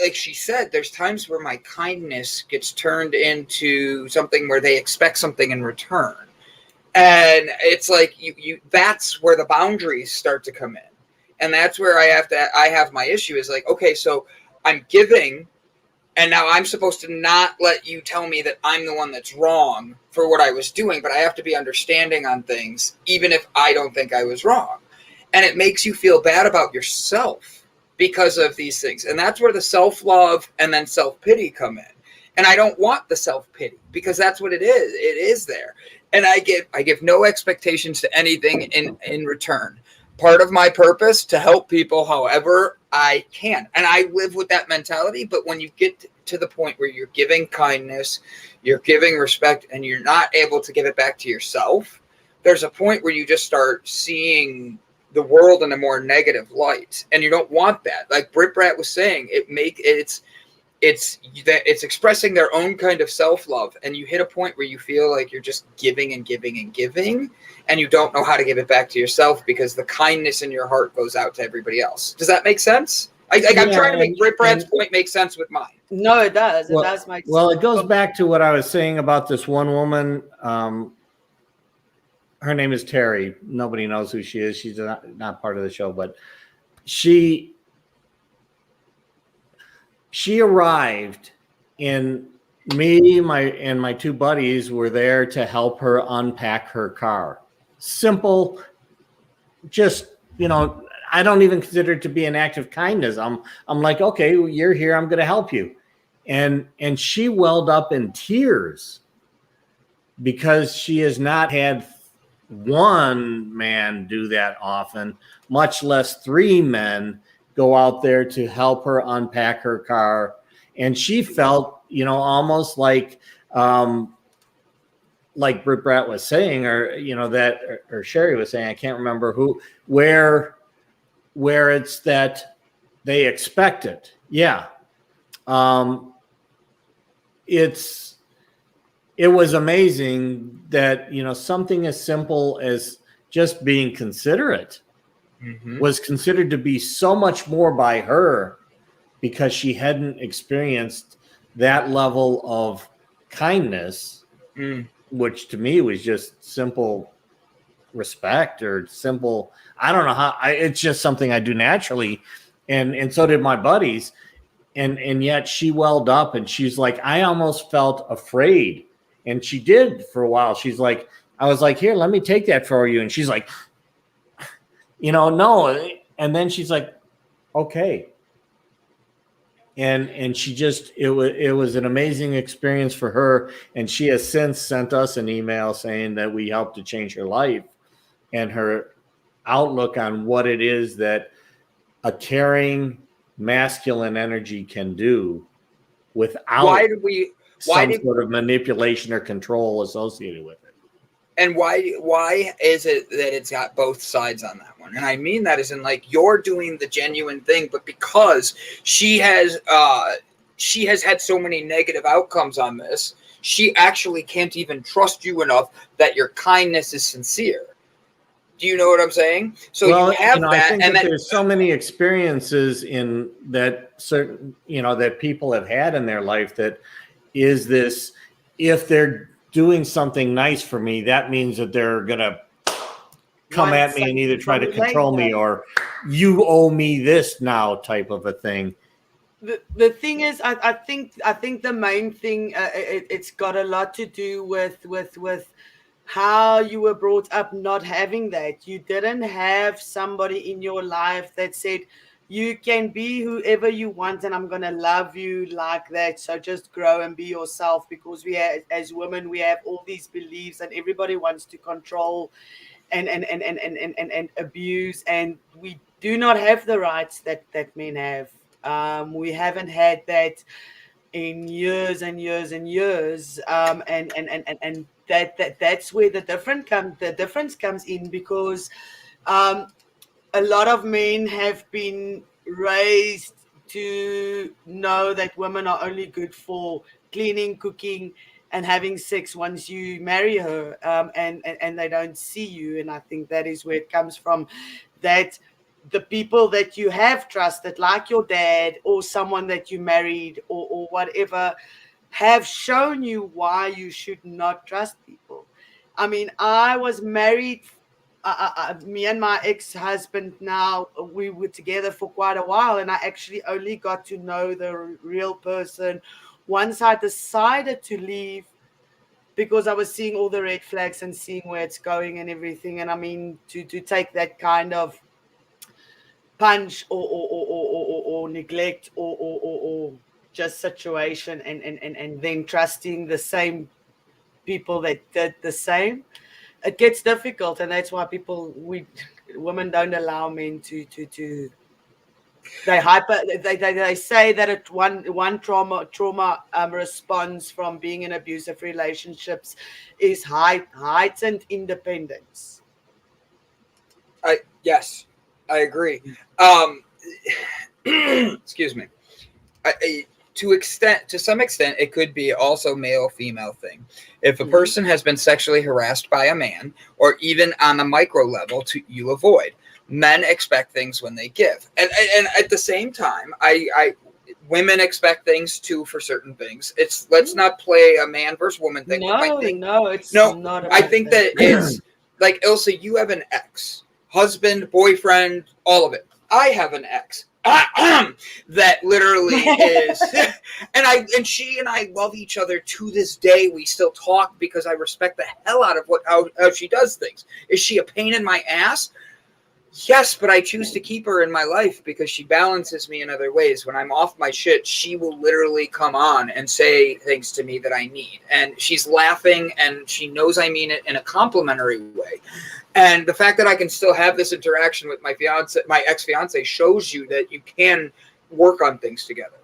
like she said, there's times where my kindness gets turned into something where they expect something in return. And it's like you that's where the boundaries start to come in. And that's where I have my issue, is like, okay, so I'm giving, and now I'm supposed to not let you tell me that I'm the one that's wrong for what I was doing, but I have to be understanding on things, even if I don't think I was wrong. And it makes you feel bad about yourself because of these things. And that's where the self-love and then self-pity come in. And I don't want the self-pity, because that's what it is. It is there. And I give no expectations to anything in return. Part of my purpose to help people however I can. And I live with that mentality. But when you get to the point where you're giving kindness, you're giving respect, and you're not able to give it back to yourself, there's a point where you just start seeing the world in a more negative light. And you don't want that. Like Brit Brat was saying, it's expressing their own kind of self-love, and you hit a point where you feel like you're just giving and giving and giving, and you don't know how to give it back to yourself, because the kindness in your heart goes out to everybody else. Does that make sense? I'm trying to make Brit Brat's point make sense with mine. No, it does. It does make sense. Well, it goes back to what I was saying about this one woman. Her name is Terry. Nobody knows who she is. She's not part of the show, but she arrived, and my two buddies were there to help her unpack her car. Simple, just, I don't even consider it to be an act of kindness. I'm like, okay, you're here, I'm going to help you. And she welled up in tears, because she has not had one man do that often, much less three men go out there to help her unpack her car. And she felt, almost like Brit Brat was saying, or, or Sherry was saying, I can't remember where it's that they expect it. Yeah. It was amazing that, something as simple as just being considerate was considered to be so much more by her, because she hadn't experienced that level of kindness, which to me was just simple respect, or simple, I don't know how, it's just something I do naturally. And so did my buddies. And yet she welled up, and she's like, I almost felt afraid. And she did for a while. She's like, I was like, here, let me take that for you. And she's like, no. And then she's like, okay. and she just it was an amazing experience for her, and she has since sent us an email saying that we helped to change her life and her outlook on what it is that a caring masculine energy can do without some sort of manipulation or control associated with it. And why is it that it's got both sides on that one? And I mean that as in, like, you're doing the genuine thing, but because she has had so many negative outcomes on this, she actually can't even trust you enough that your kindness is sincere. Do you know what I'm saying? So you have that, I think and that there's so many experiences in that certain, that people have had in their life that is this, if they're doing something nice for me, that means that they're going to come at me and either try to control me or you owe me this now type of a thing. The thing is, I think the main thing, it's got a lot to do with how you were brought up, not having that. You didn't have somebody in your life that said, you can be whoever you want and I'm going to love you like that. So just grow and be yourself, because we have, as women, we have all these beliefs and everybody wants to control and abuse. And we do not have the rights that men have. We haven't had that in years and years and years. And that's where the difference comes in, because a lot of men have been raised to know that women are only good for cleaning, cooking, and having sex once you marry her, and they don't see you. And I think that is where it comes from, that the people that you have trusted, like your dad or someone that you married or whatever, have shown you why you should not trust people. I mean, I was married. Me and my ex-husband now, we were together for quite a while, and I actually only got to know the real person once I decided to leave, because I was seeing all the red flags and seeing where it's going and everything. And I mean, to take that kind of punch or neglect or just situation and then trusting the same people that did the same, it gets difficult. And that's why women don't allow men to they say that it one trauma response from being in abusive relationships is heightened independence. Yes, I agree. Excuse me. To some extent, it could be also male-female thing. If a person has been sexually harassed by a man, or even on a micro level, you avoid. Men expect things when they give, and at the same time, women expect things too for certain things. Let's not play a man versus woman thing. No, it's not. I think that it's like, Ilse, you have an ex, husband, boyfriend, all of it. I have an ex. That literally is, and she and I love each other to this day. We still talk because I respect the hell out of how she does things. Is she a pain in my ass? Yes, but I choose to keep her in my life because she balances me in other ways. When I'm off my shit, she will literally come on and say things to me that I need. And she's laughing, and she knows I mean it in a complimentary way. And the fact that I can still have this interaction with my ex-fiance, shows you that you can work on things together.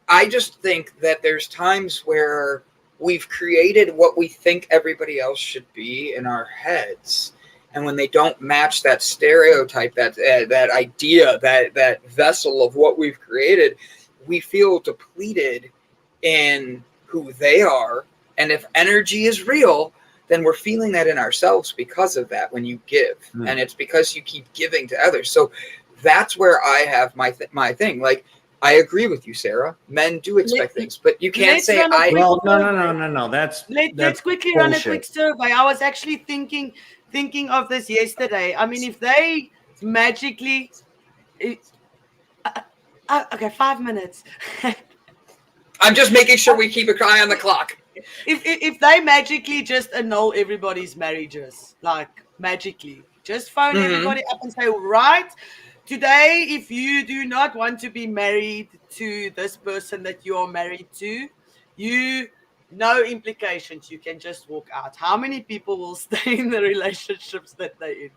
I just think that there's times where we've created what we think everybody else should be in our heads. And when they don't match that stereotype, that idea, that vessel of what we've created, we feel depleted in who they are. And if energy is real, then we're feeling that in ourselves because of that when you give. And it's because you keep giving to others. So that's where I have my thing. Like, I agree with you, Sarah. Men do expect things, but you can't say No. Let's quickly run a quick survey. I was actually thinking of this yesterday. I mean, if they magically, okay, 5 minutes. I'm just making sure we keep an eye on the clock. If they magically just annul everybody's marriages, like magically, just phone everybody up and say, right, today, if you do not want to be married to this person that you are married to, no implications. You can just walk out. How many people will stay in the relationships that they're in?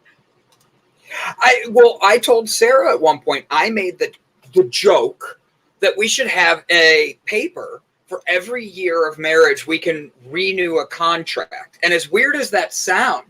I told Sarah at one point, I made the joke that we should have a paper for every year of marriage we can renew a contract. And as weird as that sound,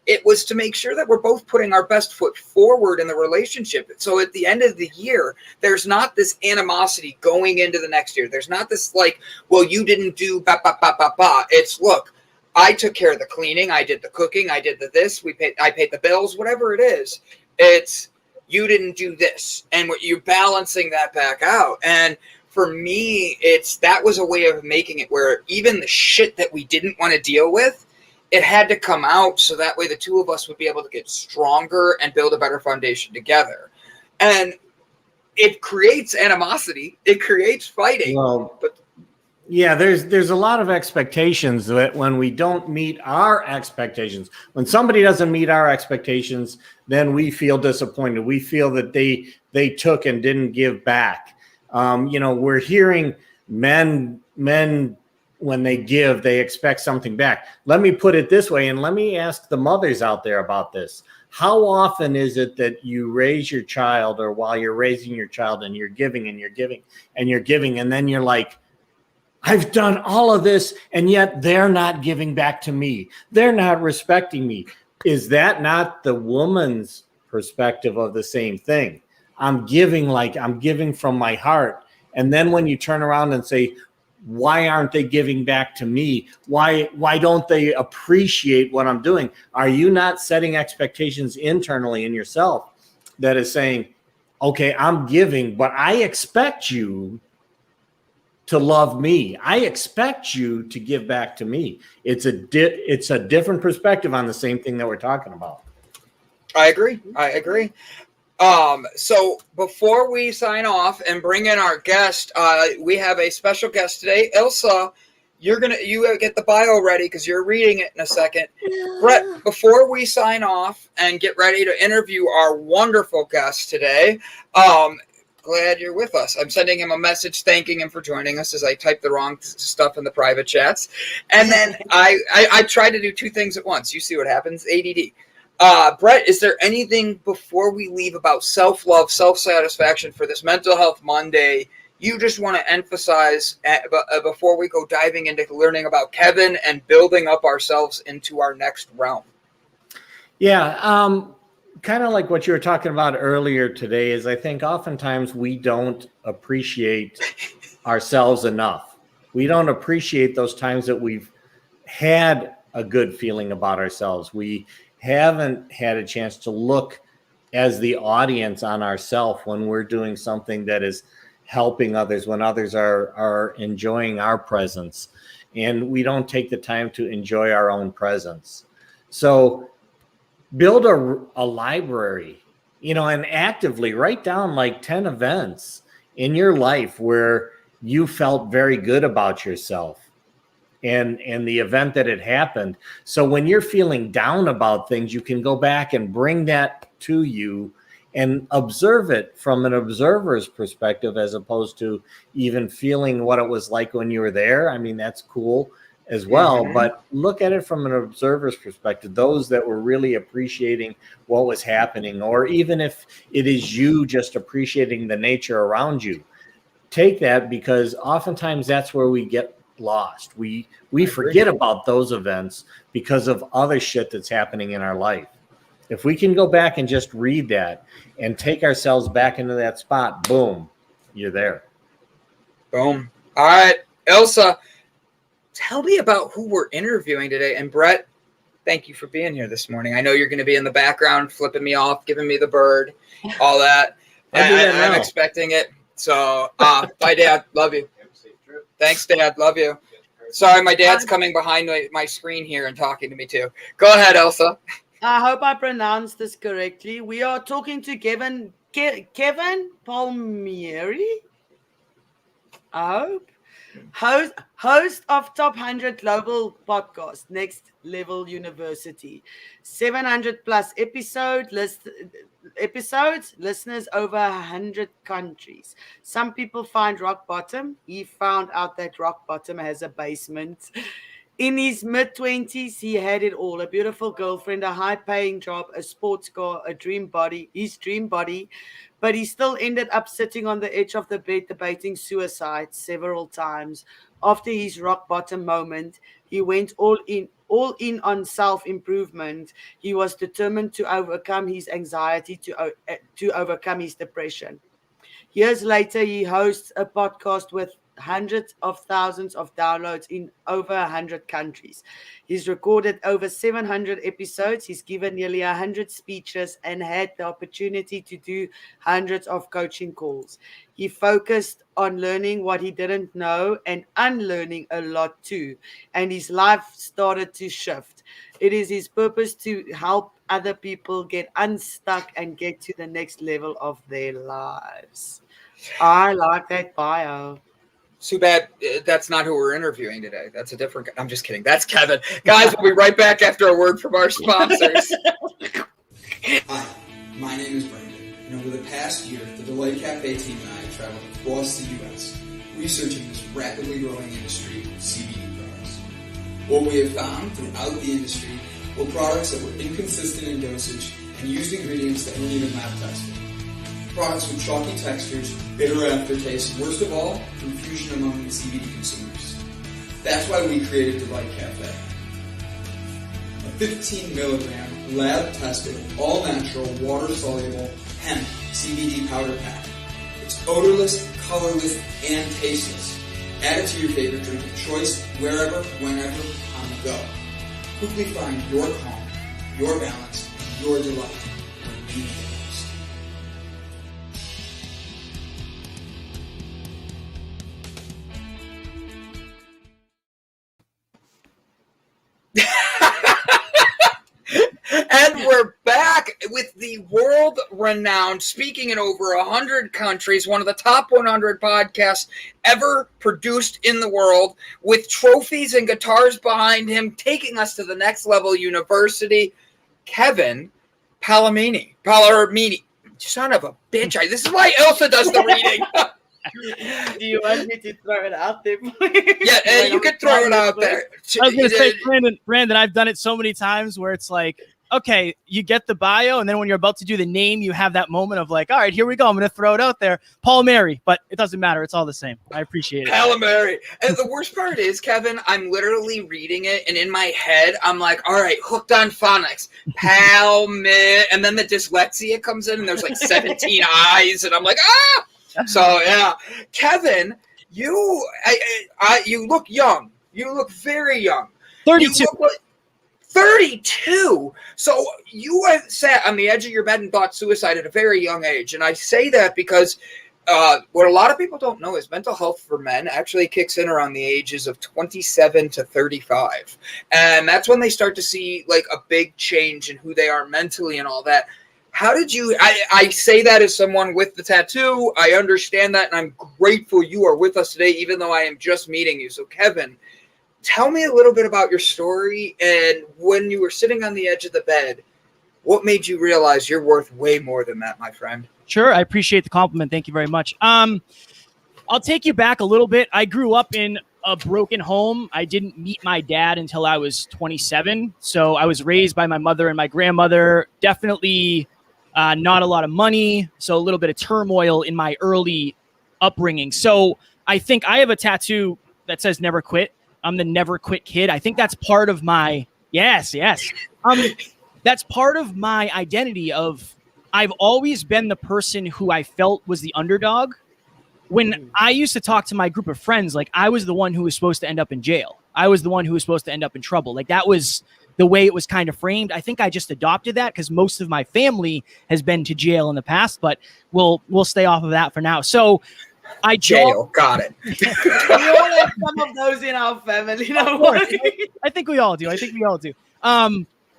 it was to make sure that we're both putting our best foot forward in the relationship. So at the end of the year, there's not this animosity going into the next year. There's not this like, well, you didn't do ba ba ba ba ba. It's look, I took care of the cleaning, I did the cooking, I did the this, I paid the bills, whatever it is. It's you didn't do this, and what you're balancing that back out. And for me, that was a way of making it where even the shit that we didn't want to deal with, it had to come out so that way the two of us would be able to get stronger and build a better foundation together. And it creates animosity, it creates fighting. Well, yeah, there's a lot of expectations that when we don't meet our expectations, when somebody doesn't meet our expectations, then we feel disappointed. We feel that they took and didn't give back. We're hearing men when they give, they expect something back. Let me put it this way, and let me ask the mothers out there about this. How often is it that you raise your child, or while you're raising your child, and you're giving and you're giving and you're giving, and then you're like, I've done all of this, and yet they're not giving back to me. They're not respecting me. Is that not the woman's perspective of the same thing? I'm giving from my heart. And then when you turn around and say, why aren't they giving back to me? Why don't they appreciate what I'm doing? Are you not setting expectations internally in yourself that is saying, okay, I'm giving, but I expect you to love me. I expect you to give back to me. It's a different perspective on the same thing that we're talking about. I agree. So before we sign off and bring in our guest, we have a special guest today. Ilse, you get the bio ready because you're reading it in a second. Brett, before we sign off and get ready to interview our wonderful guest today, glad you're with us. I'm sending him a message thanking him for joining us as I type the wrong stuff in the private chats. And then I try to do two things at once. You see what happens, ADD. Brett, is there anything before we leave about self-love, self-satisfaction for this Mental Health Monday you just want to emphasize before we go diving into learning about Kevin and building up ourselves into our next realm? Yeah, kind of like what you were talking about earlier today is I think oftentimes we don't appreciate ourselves enough. We don't appreciate those times that we've had a good feeling about ourselves. We haven't had a chance to look as the audience on ourselves when we're doing something that is helping others, when others are enjoying our presence, and we don't take the time to enjoy our own presence. So build a library, and actively write down like 10 events in your life where you felt very good about yourself and the event that had happened. So when you're feeling down about things, you can go back and bring that to you and observe it from an observer's perspective, as opposed to even feeling what it was like when you were there. I mean, that's cool as well, but look at it from an observer's perspective, those that were really appreciating what was happening, or even if it is you just appreciating the nature around you. Take that, because oftentimes that's where we get lost. We forget about those events because of other shit that's happening in our life. If we can go back and just read that and take ourselves back into that spot, boom, you're there. Boom. All right, Ilse, tell me about who we're interviewing today. And Brett, thank you for being here this morning. I know you're going to be in the background, flipping me off, giving me the bird, all that. I'm expecting it. So, bye, Dad. Love you. Thanks, Dad. Love you. Sorry, my dad's coming behind my screen here and talking to me too. Go ahead, Ilse. I hope I pronounced this correctly. We are talking to Kevin Palmieri, I hope. Host of Top 100 Global Podcast, Next Level University. 700 plus episodes, listeners over 100 countries. Some people find rock bottom. He found out that rock bottom has a basement. In his mid-20s, he had it all. A beautiful girlfriend, a high-paying job, a sports car, his dream body. But he still ended up sitting on the edge of the bed debating suicide several times. After his rock bottom moment, he went all in on self-improvement. He was determined to overcome his anxiety, to overcome his depression. Years later, he hosts a podcast with hundreds of thousands of downloads in over 100 countries. He's recorded over 700 episodes. He's given nearly 100 speeches and had the opportunity to do hundreds of coaching calls. He focused on learning what he didn't know and unlearning a lot too. And his life started to shift. It is his purpose to help other people get unstuck and get to the next level of their lives. I like that bio. Too bad that's not who we're interviewing today. That's a different guy. I'm just kidding. That's Kevin. Guys, we'll be right back after a word from our sponsors. Hi, my name is Brandon, and over the past year, the Delight Cafe team and I have traveled across the U.S. researching this rapidly growing industry of CBD products. What we have found throughout the industry were products that were inconsistent in dosage and used ingredients that weren't even lab tested. Products with chalky textures, bitter aftertaste, and worst of all, confusion among the CBD consumers. That's why we created Delight Cafe. A 15 milligram, lab-tested, all-natural, water-soluble hemp CBD powder pack. It's odorless, colorless, and tasteless. Add it to your favorite drink of choice, wherever, whenever, on the go. Quickly find your calm, your balance, your delight when you need it most. And we're back with the world-renowned, speaking in over 100 countries, one of the top 100 podcasts ever produced in the world, with trophies and guitars behind him, taking us to the next level university, Kevin Palmieri. Son of a bitch. This is why Ilse does the reading. Do you want me to throw it out there? Yeah, you can throw it out there. I was going to say, Brandon, I've done it so many times where it's like, okay, you get the bio, and then when you're about to do the name, you have that moment of like, all right, here we go. I'm going to throw it out there. Palmieri, but it doesn't matter. It's all the same. I appreciate it. Palmieri. And the worst part is, Kevin, I'm literally reading it, and in my head, I'm like, all right, hooked on phonics. Palmieri. And then the dyslexia comes in, and there's like 17 eyes, and I'm like, ah! So, yeah. Kevin, you look young. You look very young. 32. 32. So you have sat on the edge of your bed and thought suicide at a very young age. And I say that because what a lot of people don't know is mental health for men actually kicks in around the ages of 27 to 35. And that's when they start to see like a big change in who they are mentally and all that. How did you, I say that as someone with the tattoo, I understand that, and I'm grateful you are with us today, even though I am just meeting you. So Kevin, tell me a little bit about your story, and when you were sitting on the edge of the bed, what made you realize you're worth way more than that, my friend? Sure. I appreciate the compliment. Thank you very much. I'll take you back a little bit. I grew up in a broken home. I didn't meet my dad until I was 27. So I was raised by my mother and my grandmother. Definitely not a lot of money. So a little bit of turmoil in my early upbringing. So I think I have a tattoo that says never quit. I'm the never quit kid. I think that's part of my, yes. That's part of my identity of I've always been the person who I felt was the underdog. When I used to talk to my group of friends, like I was the one who was supposed to end up in jail. I was the one who was supposed to end up in trouble. Like that was the way it was kind of framed. I think I just adopted that because most of my family has been to jail in the past, but we'll stay off of that for now. So jail. Got it. We all have some of those in our family. I think we all do.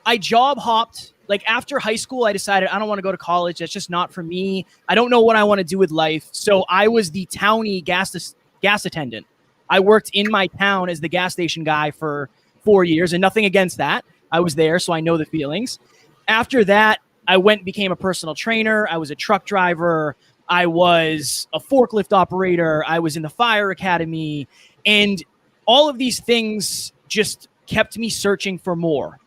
I job hopped. Like after high school, I decided I don't want to go to college. That's just not for me. I don't know what I want to do with life. So I was the townie gas attendant. I worked in my town as the gas station guy for 4 years, and nothing against that. I was there, so I know the feelings. After that, I went and became a personal trainer. I was a truck driver. I was a forklift operator. I was in the fire academy. And all of these things just kept me searching for more.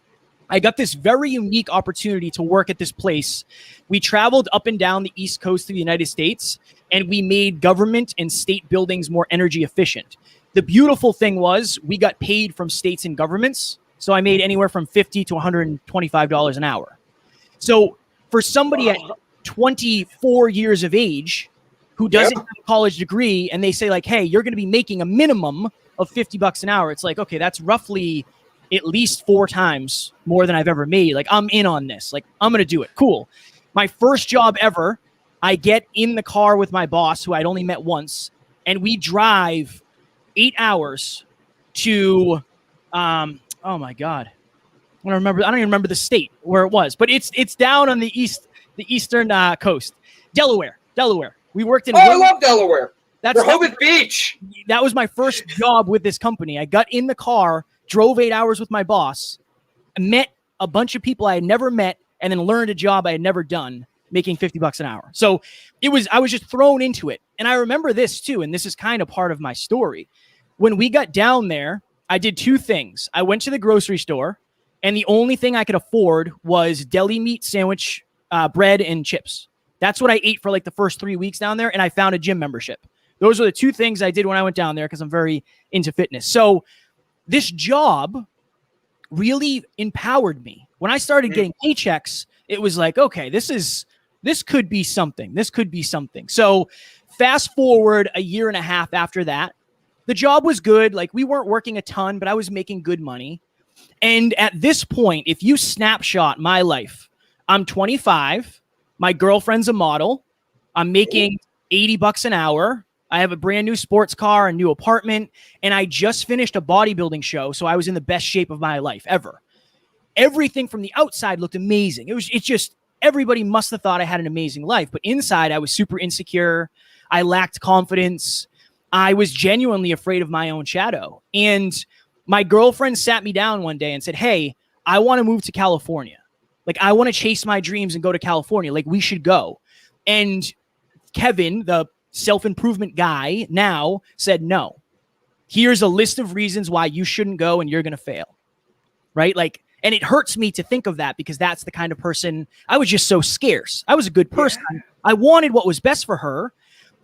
I got this very unique opportunity to work at this place. We traveled up and down the East Coast of the United States, and we made government and state buildings more energy efficient. The beautiful thing was we got paid from states and governments. So I made anywhere from $50 to $125 an hour. So for somebody at 24 years of age who doesn't have a college degree, and they say like, hey, you're going to be making a minimum of $50 an hour. It's like, okay, that's roughly at least 4 times more than I've ever made. Like, I'm in on this. Like, I'm going to do it. Cool. My first job ever, I get in the car with my boss, who I'd only met once, and we drive 8 hours to, oh my God. I don't even remember the state where it was, but it's down on the eastern coast. Delaware. We worked in. Oh, I love Delaware. That's Rehoboth Beach. That was my first job with this company. I got in the car, drove 8 hours with my boss, met a bunch of people I had never met, and then learned a job I had never done, making $50 an hour. So I was just thrown into it. And I remember this too, and this is kind of part of my story. When we got down there, I did 2 things. I went to the grocery store, and the only thing I could afford was deli meat sandwich, bread, and chips. That's what I ate for like the first 3 weeks down there, and I found a gym membership. Those are the 2 things I did when I went down there because I'm very into fitness. So this job really empowered me. When I started getting paychecks, it was like, okay, this could be something. This could be something. So fast forward a year and a half after that, the job was good. Like, we weren't working a ton, but I was making good money. And at this point, if you snapshot my life, I'm 25. My girlfriend's a model. I'm making $80 an hour. I have a brand new sports car, a new apartment, and I just finished a bodybuilding show, so I was in the best shape of my life ever. Everything from the outside looked amazing. It's just, everybody must have thought I had an amazing life, but inside I was super insecure. I lacked confidence. I was genuinely afraid of my own shadow. And my girlfriend sat me down one day and said, hey, I want to move to California. Like, I want to chase my dreams and go to California. Like, we should go. And Kevin, the self-improvement guy, now said, no, here's a list of reasons why you shouldn't go and you're going to fail. Right? Like, and it hurts me to think of that because that's the kind of person, I was just so scarce. I was a good person. Yeah. I wanted what was best for her.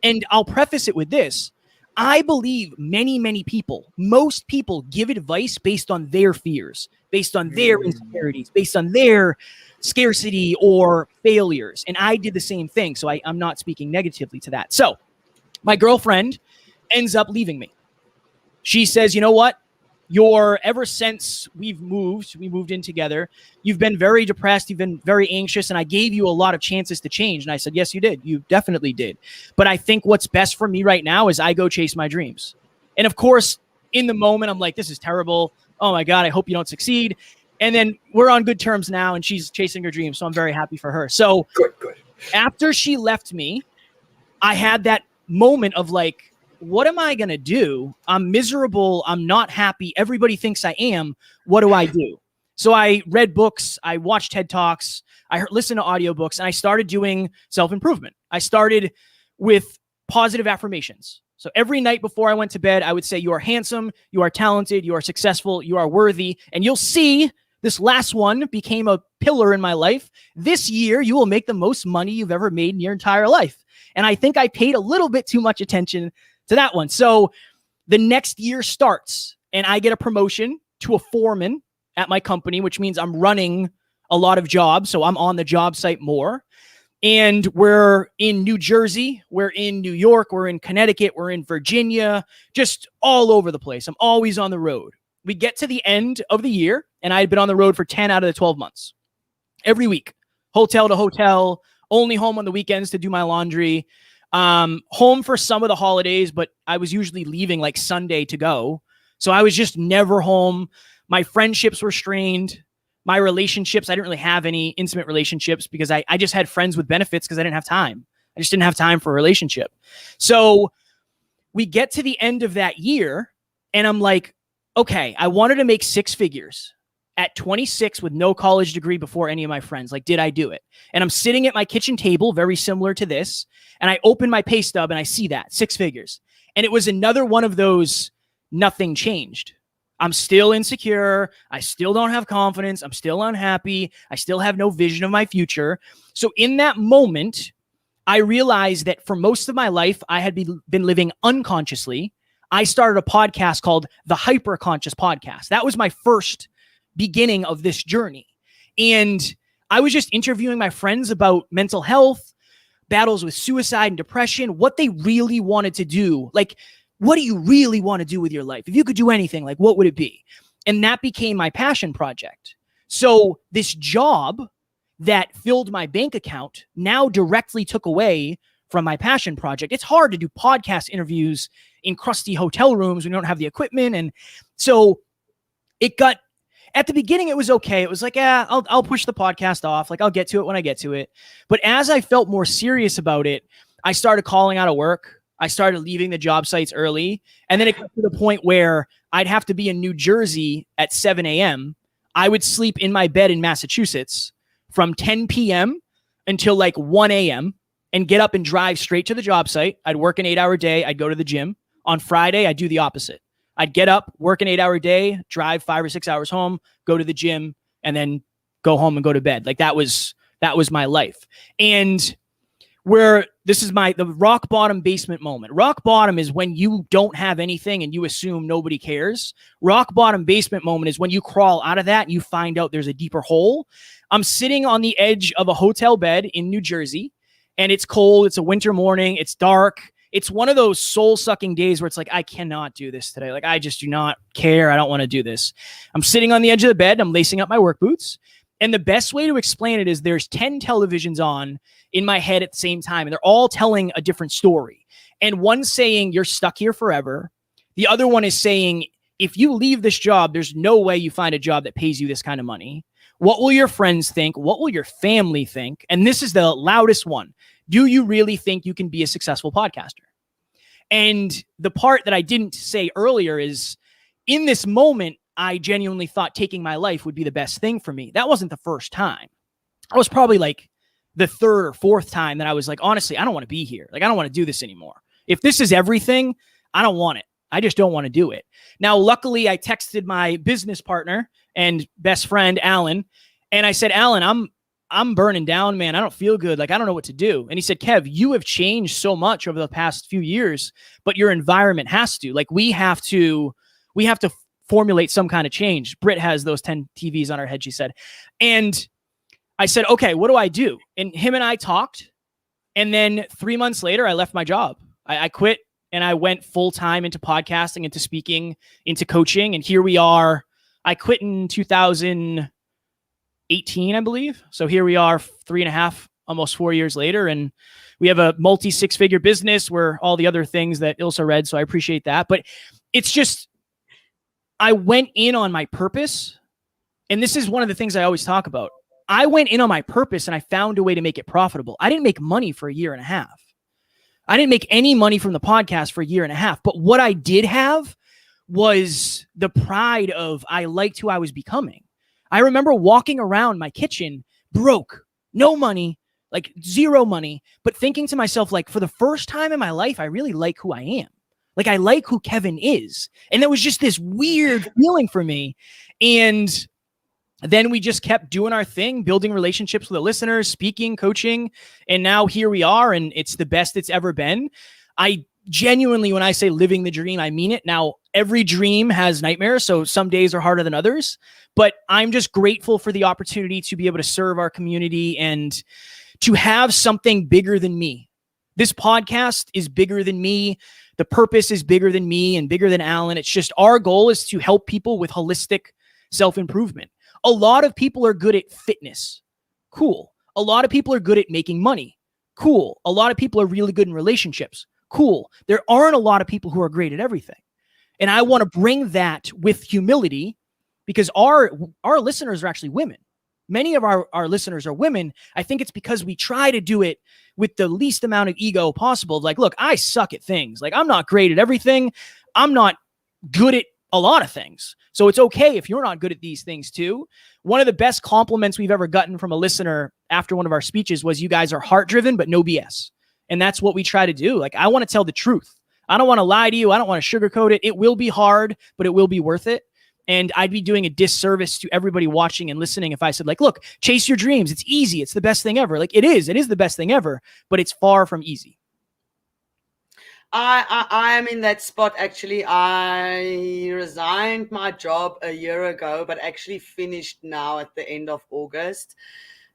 And I'll preface it with this. I believe many people, most people give advice based on their fears, based on their insecurities, based on their scarcity or failures. And I did the same thing. So I'm not speaking negatively to that. So my girlfriend ends up leaving me. She says, you know what? Ever since we moved in together, you've been very depressed. You've been very anxious. And I gave you a lot of chances to change. And I said, yes, you did. You definitely did. But I think what's best for me right now is I go chase my dreams. And of course, in the moment, I'm like, this is terrible. Oh my God, I hope you don't succeed. And then we're on good terms now and she's chasing her dreams. So I'm very happy for her. So good. After she left me, I had that moment of like, what am I going to do? I'm miserable. I'm not happy. Everybody thinks I am. What do I do? So I read books. I watched TED Talks. I listened to audiobooks, and I started doing self-improvement. I started with positive affirmations. So every night before I went to bed, I would say, you are handsome, you are talented, you are successful, you are worthy. And you'll see this last one became a pillar in my life. This year, you will make the most money you've ever made in your entire life. And I think I paid a little bit too much attention to that one. So the next year starts and I get a promotion to a foreman at my company, which means I'm running a lot of jobs. So I'm on the job site more. And we're in New Jersey, we're in New York, we're in Connecticut, we're in Virginia, just all over the place. I'm always on the road. We get to the end of the year and I had been on the road for 10 out of the 12 months. Every week, hotel to hotel, only home on the weekends to do my laundry. Home for some of the holidays, but I was usually leaving like Sunday to go. So I was just never home. My friendships were strained. My relationships, I didn't really have any intimate relationships because I just had friends with benefits because I didn't have time. I just didn't have time for a relationship. So we get to the end of that year and I'm like, okay, I wanted to make 6 figures at 26 with no college degree before any of my friends. Like, did I do it? And I'm sitting at my kitchen table, very similar to this. And I open my pay stub and I see that 6 figures. And it was another one of those, nothing changed. I'm still insecure. I still don't have confidence. I'm still unhappy. I still have no vision of my future. So in that moment, I realized that for most of my life, I had been living unconsciously. I started a podcast called the Hyperconscious Podcast. That was my first beginning of this journey. And I was just interviewing my friends about mental health, battles with suicide and depression, what they really wanted to do. Like, what do you really want to do with your life? If you could do anything, like, what would it be? And that became my passion project. So this job that filled my bank account now directly took away from my passion project. It's hard to do podcast interviews in crusty hotel rooms when you don't have the equipment. And so it got, at the beginning, it was okay. It was like, yeah, I'll push the podcast off. Like, I'll get to it when I get to it. But as I felt more serious about it, I started calling out of work. I started leaving the job sites early. And then it got to the point where I'd have to be in New Jersey at 7 a.m. I would sleep in my bed in Massachusetts from 10 p.m. until like 1 a.m. and get up and drive straight to the job site. I'd work an 8-hour day. I'd go to the gym. On Friday, I'd do the opposite. I'd get up, work an 8-hour day, drive 5 or 6 hours home, go to the gym, and then go home and go to bed. Like, that was my life. And where this is the rock bottom basement moment. Rock bottom is when you don't have anything and you assume nobody cares. Rock bottom basement moment is when you crawl out of that and you find out there's a deeper hole. I'm sitting on the edge of a hotel bed in New Jersey, and it's cold. It's a winter morning. It's dark. It's one of those soul-sucking days where it's like, I cannot do this today. Like, I just do not care. I don't want to do this. I'm sitting on the edge of the bed. I'm lacing up my work boots. And the best way to explain it is there's 10 televisions on in my head at the same time, and they're all telling a different story. And one's saying, you're stuck here forever. The other one is saying, if you leave this job, there's no way you find a job that pays you this kind of money. What will your friends think? What will your family think? And this is the loudest one. Do you really think you can be a successful podcaster? And the part that I didn't say earlier is, in this moment, I genuinely thought taking my life would be the best thing for me. That wasn't the first time. I was probably like the 3rd or 4th time that I was like, honestly, I don't want to be here. Like, I don't want to do this anymore. If this is everything, I don't want it. I just don't want to do it. Now, luckily, I texted my business partner and best friend, Alan, and I said, Alan, I'm burning down, man. I don't feel good. Like, I don't know what to do. And he said, Kev, you have changed so much over the past few years, but your environment has to. Like, we have to formulate some kind of change. Britt has those 10 TVs on her head, she said. And I said, okay, what do I do? And him and I talked. And then 3 months later, I left my job. I quit and I went full time into podcasting, into speaking, into coaching. And here we are. I quit in 2018, I believe. So here we are 3.5, almost 4 years later. And we have a multi 6-figure business where all the other things that Ilse read. So I appreciate that. But it's just, I went in on my purpose. And this is one of the things I always talk about. I went in on my purpose and I found a way to make it profitable. I didn't make money for 1.5 years. I didn't make any money from the podcast for 1.5 years. But what I did have was the pride of, I liked who I was becoming. I remember walking around my kitchen broke, no money, like 0 money, but thinking to myself, like, for the first time in my life, I really like who I am. Like, I like who Kevin is. And there was just this weird feeling for me. And then we just kept doing our thing, building relationships with the listeners, speaking, coaching. And now here we are, and it's the best it's ever been. I genuinely, when I say living the dream, I mean it. Now, every dream has nightmares, so some days are harder than others. But I'm just grateful for the opportunity to be able to serve our community and to have something bigger than me. This podcast is bigger than me. The purpose is bigger than me and bigger than Alan. It's just our goal is to help people with holistic self-improvement. A lot of people are good at fitness. Cool. A lot of people are good at making money. Cool. A lot of people are really good in relationships. Cool. There aren't a lot of people who are great at everything. And I want to bring that with humility, because our listeners are actually women. many of our listeners are women. I think it's because we try to do it with the least amount of ego possible. Like, look, I suck at things. Like, I'm not great at everything. I'm not good at a lot of things. So it's okay if you're not good at these things too. One of the best compliments we've ever gotten from a listener after one of our speeches was, you guys are heart driven, but no BS. And that's what we try to do. Like, I want to tell the truth. I don't want to lie to you. I don't want to sugarcoat it. It will be hard, but it will be worth it. And I'd be doing a disservice to everybody watching and listening if I said, like, look, chase your dreams. It's easy. It's the best thing ever. Like, it is the best thing ever, but it's far from easy. I am in that spot. Actually, I resigned my job a year ago, but actually finished now at the end of August.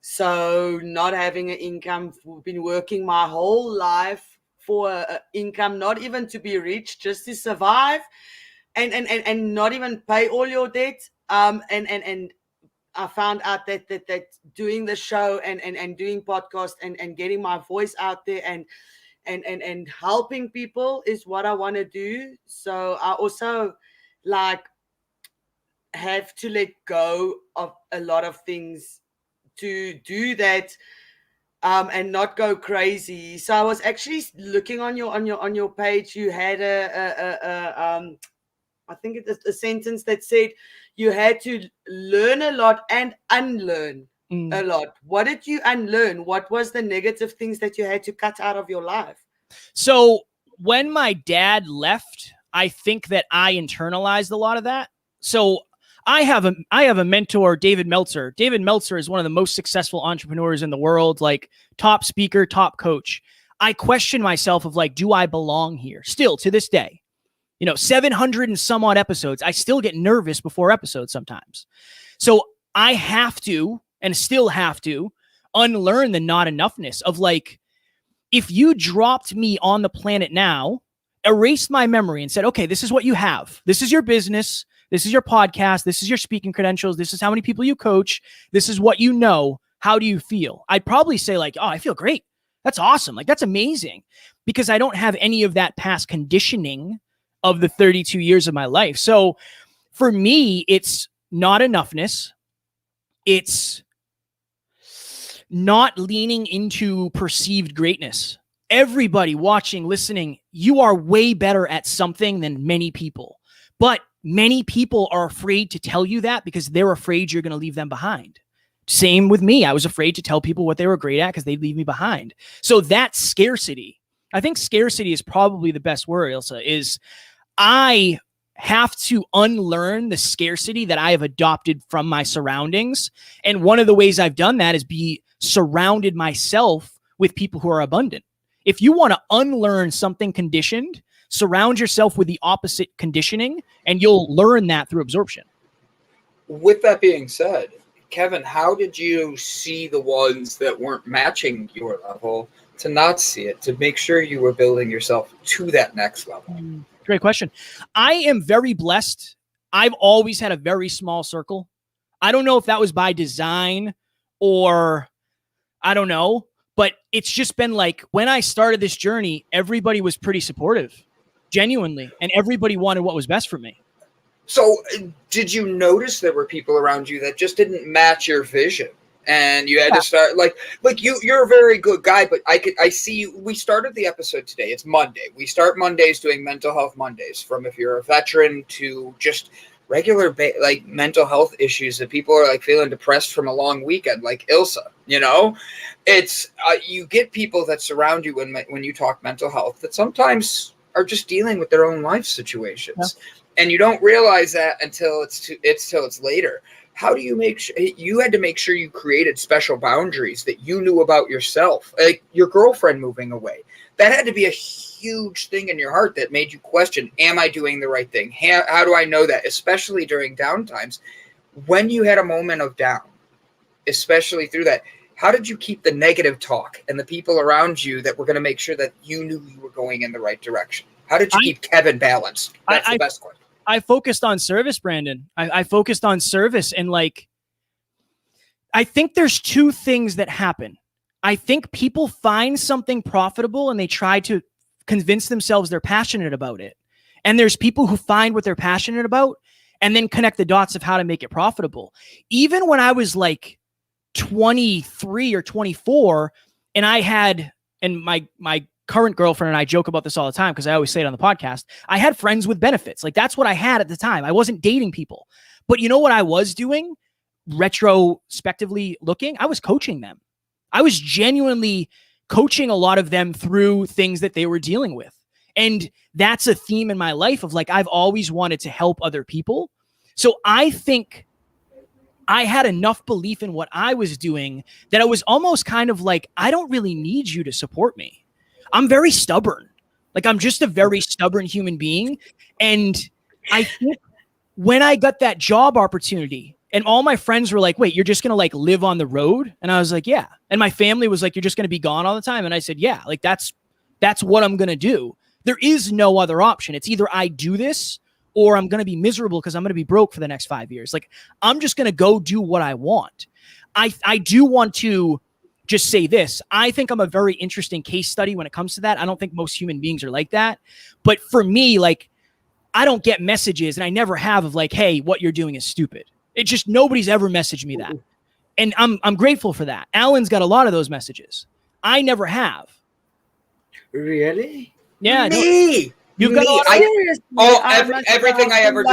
So not having an income, we've been working my whole life for an income, not even to be rich, just to survive. And not even pay all your debt. And I found out that doing the show and doing podcasts and getting my voice out there and helping people is what I want to do. So I also like have to let go of a lot of things to do that. And not go crazy. So I was actually looking on your page. You had I think it's a sentence that said you had to learn a lot and unlearn a lot. What did you unlearn? What was the negative things that you had to cut out of your life? So when my dad left, I think that I internalized a lot of that. So I have a mentor, David Meltzer. David Meltzer is one of the most successful entrepreneurs in the world, like top speaker, top coach. I question myself of like, do I belong here? Still to this day. 700 and some odd episodes. I still get nervous before episodes sometimes. So I have to, and still have to, unlearn the not enoughness of like, if you dropped me on the planet now, erased my memory and said, okay, this is what you have. This is your business. This is your podcast. This is your speaking credentials. This is how many people you coach. This is what you know. How do you feel? I'd probably say like, oh, I feel great. That's awesome. Like, that's amazing, because I don't have any of that past conditioning of the 32 years of my life. So for me, it's not enoughness. It's not leaning into perceived greatness. Everybody watching, listening, you are way better at something than many people. But many people are afraid to tell you that because they're afraid you're going to leave them behind. Same with me. I was afraid to tell people what they were great at because they'd leave me behind. So that's scarcity. I think scarcity is probably the best word, Ilse, is I have to unlearn the scarcity that I have adopted from my surroundings. And one of the ways I've done that is be surrounded myself with people who are abundant. If you want to unlearn something conditioned, surround yourself with the opposite conditioning, and you'll learn that through absorption. With that being said, Kevin, how did you see the ones that weren't matching your level to not see it, to make sure you were building yourself to that next level? Great question. I am very blessed. I've always had a very small circle. I don't know if that was by design or I don't know, but it's just been like when I started this journey, everybody was pretty supportive, genuinely, and everybody wanted what was best for me. So did you notice there were people around you that just didn't match your vision? And you had to start like you're a very good guy, but I see you. We started the episode today. It's Monday. We start Mondays doing mental health Mondays, from if you're a veteran to just regular like mental health issues that people are like feeling depressed from a long weekend, like Ilse. It's you get people that surround you when you talk mental health that sometimes are just dealing with their own life situations, and you don't realize that until it's later. How do you make sure you had to make sure you created special boundaries that you knew about yourself? Like your girlfriend moving away, that had to be a huge thing in your heart that made you question, am I doing the right thing? How do I know that? Especially during down times, when you had a moment of down, especially through that, how did you keep the negative talk and the people around you that were going to make sure that you knew you were going in the right direction? How did you keep Kevin balanced? That's the best question. I focused on service, Brandon. I focused on service, and like, I think there's two things that happen. I think people find something profitable and they try to convince themselves they're passionate about it. And there's people who find what they're passionate about and then connect the dots of how to make it profitable. Even when I was like 23 or 24, and my current girlfriend and I joke about this all the time because I always say it on the podcast. I had friends with benefits. Like, that's what I had at the time. I wasn't dating people. But you know what I was doing? Retrospectively looking, I was coaching them. I was genuinely coaching a lot of them through things that they were dealing with. And that's a theme in my life of like, I've always wanted to help other people. So I think I had enough belief in what I was doing that I was almost kind of like, I don't really need you to support me. I'm very stubborn. Like, I'm just a very stubborn human being. And I think when I got that job opportunity and all my friends were like, wait, you're just going to like live on the road? And I was like, yeah. And my family was like, you're just going to be gone all the time. And I said, yeah, like that's what I'm going to do. There is no other option. It's either I do this or I'm going to be miserable because I'm going to be broke for the next 5 years. Like, I'm just going to go do what I want. I do want to just say this. I think I'm a very interesting case study when it comes to that. I don't think most human beings are like that. But for me, like, I don't get messages, and I never have, of like, hey, what you're doing is stupid. It just, nobody's ever messaged me that. And I'm grateful for that. Alan's got a lot of those messages. I never have. Really? Yeah. Me. You've got a lot of everything I ever do.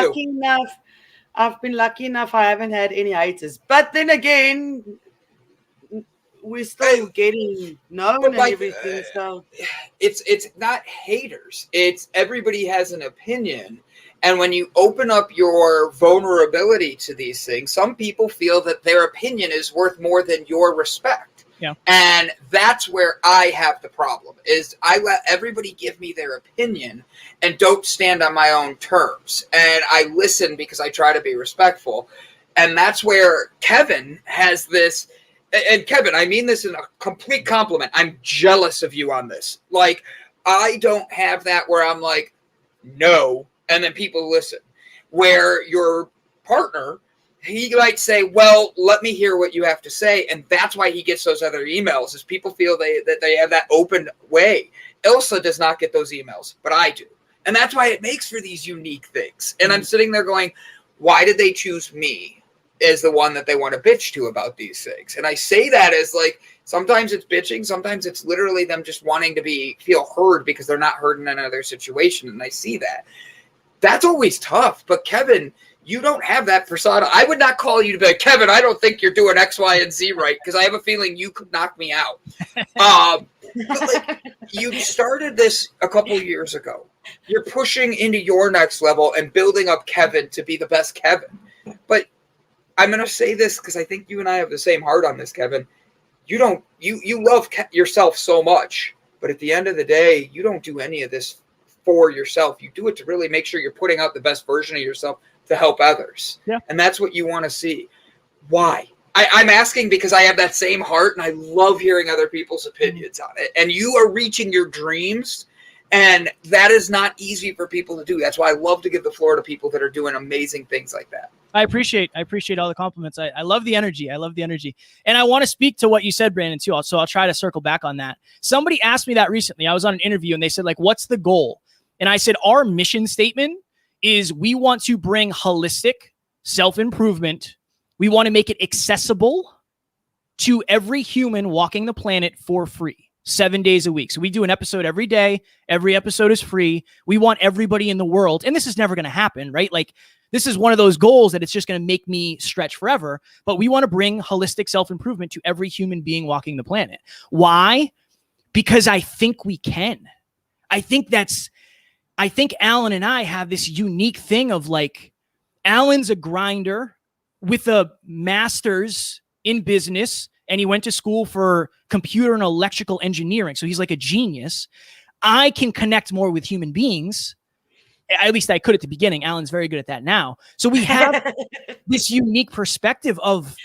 I've been lucky enough. I haven't had any haters. But then again, we're still getting known and everything. So it's not haters. It's everybody has an opinion. And when you open up your vulnerability to these things, some people feel that their opinion is worth more than your respect. Yeah. And that's where I have the problem, is I let everybody give me their opinion and don't stand on my own terms. And I listen because I try to be respectful. And that's where Kevin has this. And Kevin, I mean this in a complete compliment. I'm jealous of you on this. Like, I don't have that where I'm like, no, and then people listen. Where your partner, he might say, well, let me hear what you have to say. And that's why he gets those other emails, is people feel that they have that open way. Ilse does not get those emails, but I do. And that's why it makes for these unique things. And I'm sitting there going, why did they choose me as the one that they want to bitch to about these things? And I say that as like, sometimes it's bitching. Sometimes it's literally them just wanting to feel heard because they're not heard in another situation. And I see that. That's always tough. But Kevin, you don't have that persona. I would not call you to be like, Kevin, I don't think you're doing X, Y, and Z right, because I have a feeling you could knock me out. But like, you started this a couple years ago. You're pushing into your next level and building up Kevin to be the best Kevin. But I'm going to say this because I think you and I have the same heart on this, Kevin. You love yourself so much, but at the end of the day, you don't do any of this for yourself. You do it to really make sure you're putting out the best version of yourself to help others. Yeah. And that's what you want to see. Why? I'm asking because I have that same heart, and I love hearing other people's opinions on it. And you are reaching your dreams, and that is not easy for people to do. That's why I love to give the floor to people that are doing amazing things like that. I appreciate all the compliments. I love the energy. And I want to speak to what you said, Brandon, too. So I'll try to circle back on that. Somebody asked me that recently. I was on an interview and they said, like, what's the goal? And I said, our mission statement is we want to bring holistic self-improvement. We want to make it accessible to every human walking the planet for free, 7 days a week. So we do an episode every day. Every episode is free. We want everybody in the world, and this is never going to happen, right? Like, this is one of those goals that it's just going to make me stretch forever, but we want to bring holistic self-improvement to every human being walking the planet. Why? Because I think we can. I think Alan and I have this unique thing of like, Alan's a grinder with a master's in business, and he went to school for computer and electrical engineering. So he's like a genius. I can connect more with human beings. At least I could at the beginning. Alan's very good at that now. So we have this unique perspective of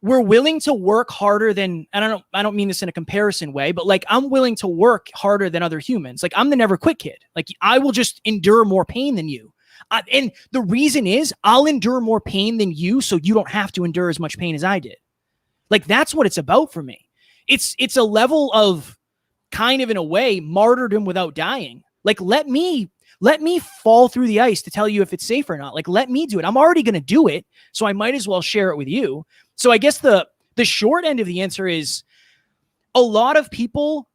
we're willing to work harder than, and I don't mean this in a comparison way, but like, I'm willing to work harder than other humans. Like, I'm the never quit kid. Like, I will just endure more pain than you. And the reason is I'll endure more pain than you, so you don't have to endure as much pain as I did. Like, that's what it's about for me. It's a level of, kind of in a way, martyrdom without dying. Like, let me fall through the ice to tell you if it's safe or not. Like, let me do it. I'm already going to do it, so I might as well share it with you. So I guess the The short end of the answer is a lot of people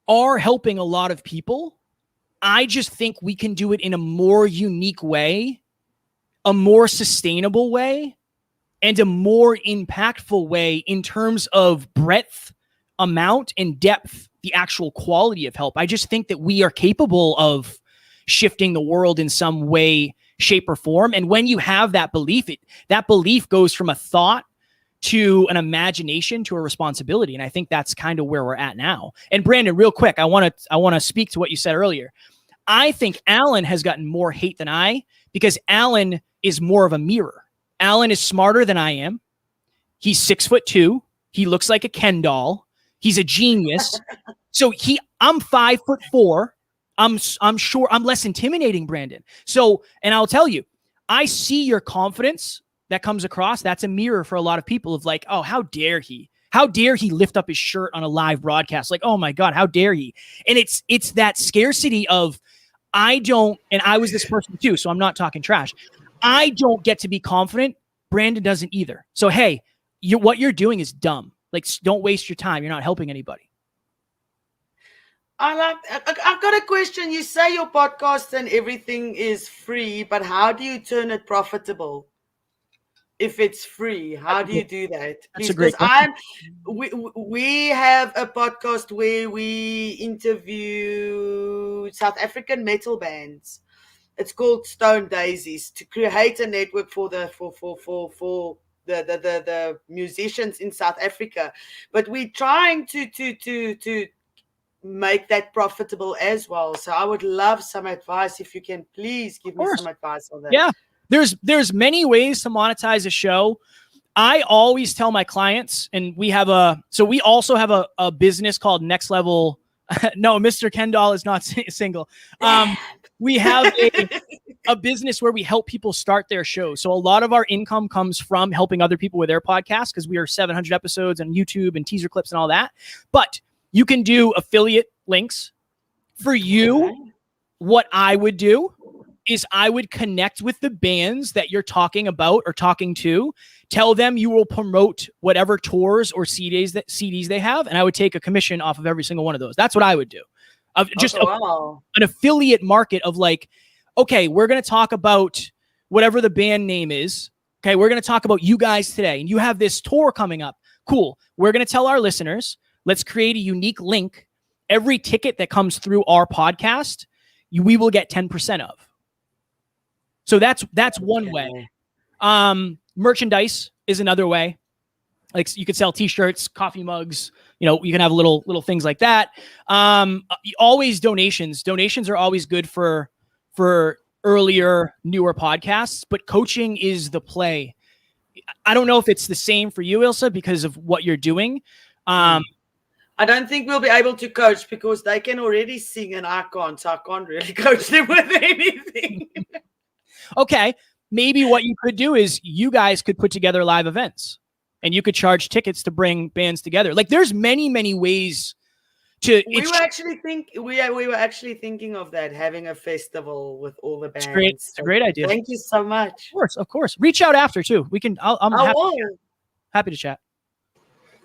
are helping a lot of people. I just think we can do it in a more unique way, a more sustainable way, and a more impactful way in terms of breadth, amount, and depth, the actual quality of help. I just think that we are capable of shifting the world in some way, shape, or form. And when you have that belief, that belief goes from a thought to an imagination to a responsibility. And I think that's kind of where we're at now. And Brandon, real quick, I want to speak to what you said earlier. I think Alan has gotten more hate than I, because Alan is more of a mirror. Alan is smarter than I am. He's 6'2". He looks like a Ken doll. He's a genius. So I'm 5'4". I'm sure I'm less intimidating, Brandon. So, and I'll tell you, I see your confidence that comes across. That's a mirror for a lot of people of like, oh, how dare he? How dare he lift up his shirt on a live broadcast? Like, oh my God, how dare he? And it's that scarcity of, I don't, and I was this person too, so I'm not talking trash. I don't get to be confident. Brandon doesn't either. So, hey, what you're doing is dumb. Like, don't waste your time. You're not helping anybody. I've got a question. You say your podcast and everything is free, but how do you turn it profitable? If it's free, how do you do that? That's a great question. We have a podcast where we interview South African metal bands. It's called Stone Daisies, to create a network for the musicians in South Africa. But we're trying to make that profitable as well. So I would love some advice. If you can please give me some advice on that. Yeah. There's many ways to monetize a show. I always tell my clients, and we also have a business called Next Level. No, Mr. Kendall is not single. We have a business where we help people start their show. So a lot of our income comes from helping other people with their podcasts, because we are 700 episodes on YouTube and teaser clips and all that. But you can do affiliate links. For you, what I would do is I would connect with the bands that you're talking about or talking to, tell them you will promote whatever tours or CDs they have, and I would take a commission off of every single one of those. That's what I would do. An affiliate market of like, okay, we're going to talk about whatever the band name is. Okay, we're going to talk about you guys today, and you have this tour coming up. Cool. We're going to tell our listeners, let's create a unique link. Every ticket that comes through our podcast, we will get 10% of. So that's one way. Merchandise is another way. Like, you could sell t-shirts, coffee mugs, you can have little things like that. Always donations. Donations are always good for earlier, newer podcasts, but coaching is the play. I don't know if it's the same for you, Ilse, because of what you're doing. I don't think we'll be able to coach because they can already sing and I can't, so I can't really coach them with anything. Okay, maybe what you could do is you guys could put together live events and you could charge tickets to bring bands together. Like, there's many ways to. We were actually thinking of that, having a festival with all the bands. It's a great idea. Thank you so much. Of course. Reach out after too. We can. I'm happy to chat.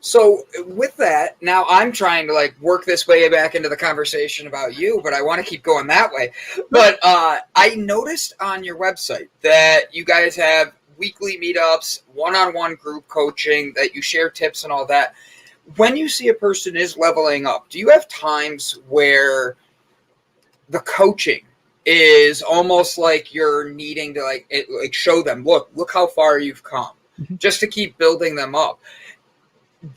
So with that, now I'm trying to work this way back into the conversation about you, but I want to keep going that way. But I noticed on your website that you guys have weekly meetups, one-on-one group coaching, that you share tips and all that. When you see a person is leveling up, do you have times where the coaching is almost like you're needing to show them, look how far you've come, just to keep building them up?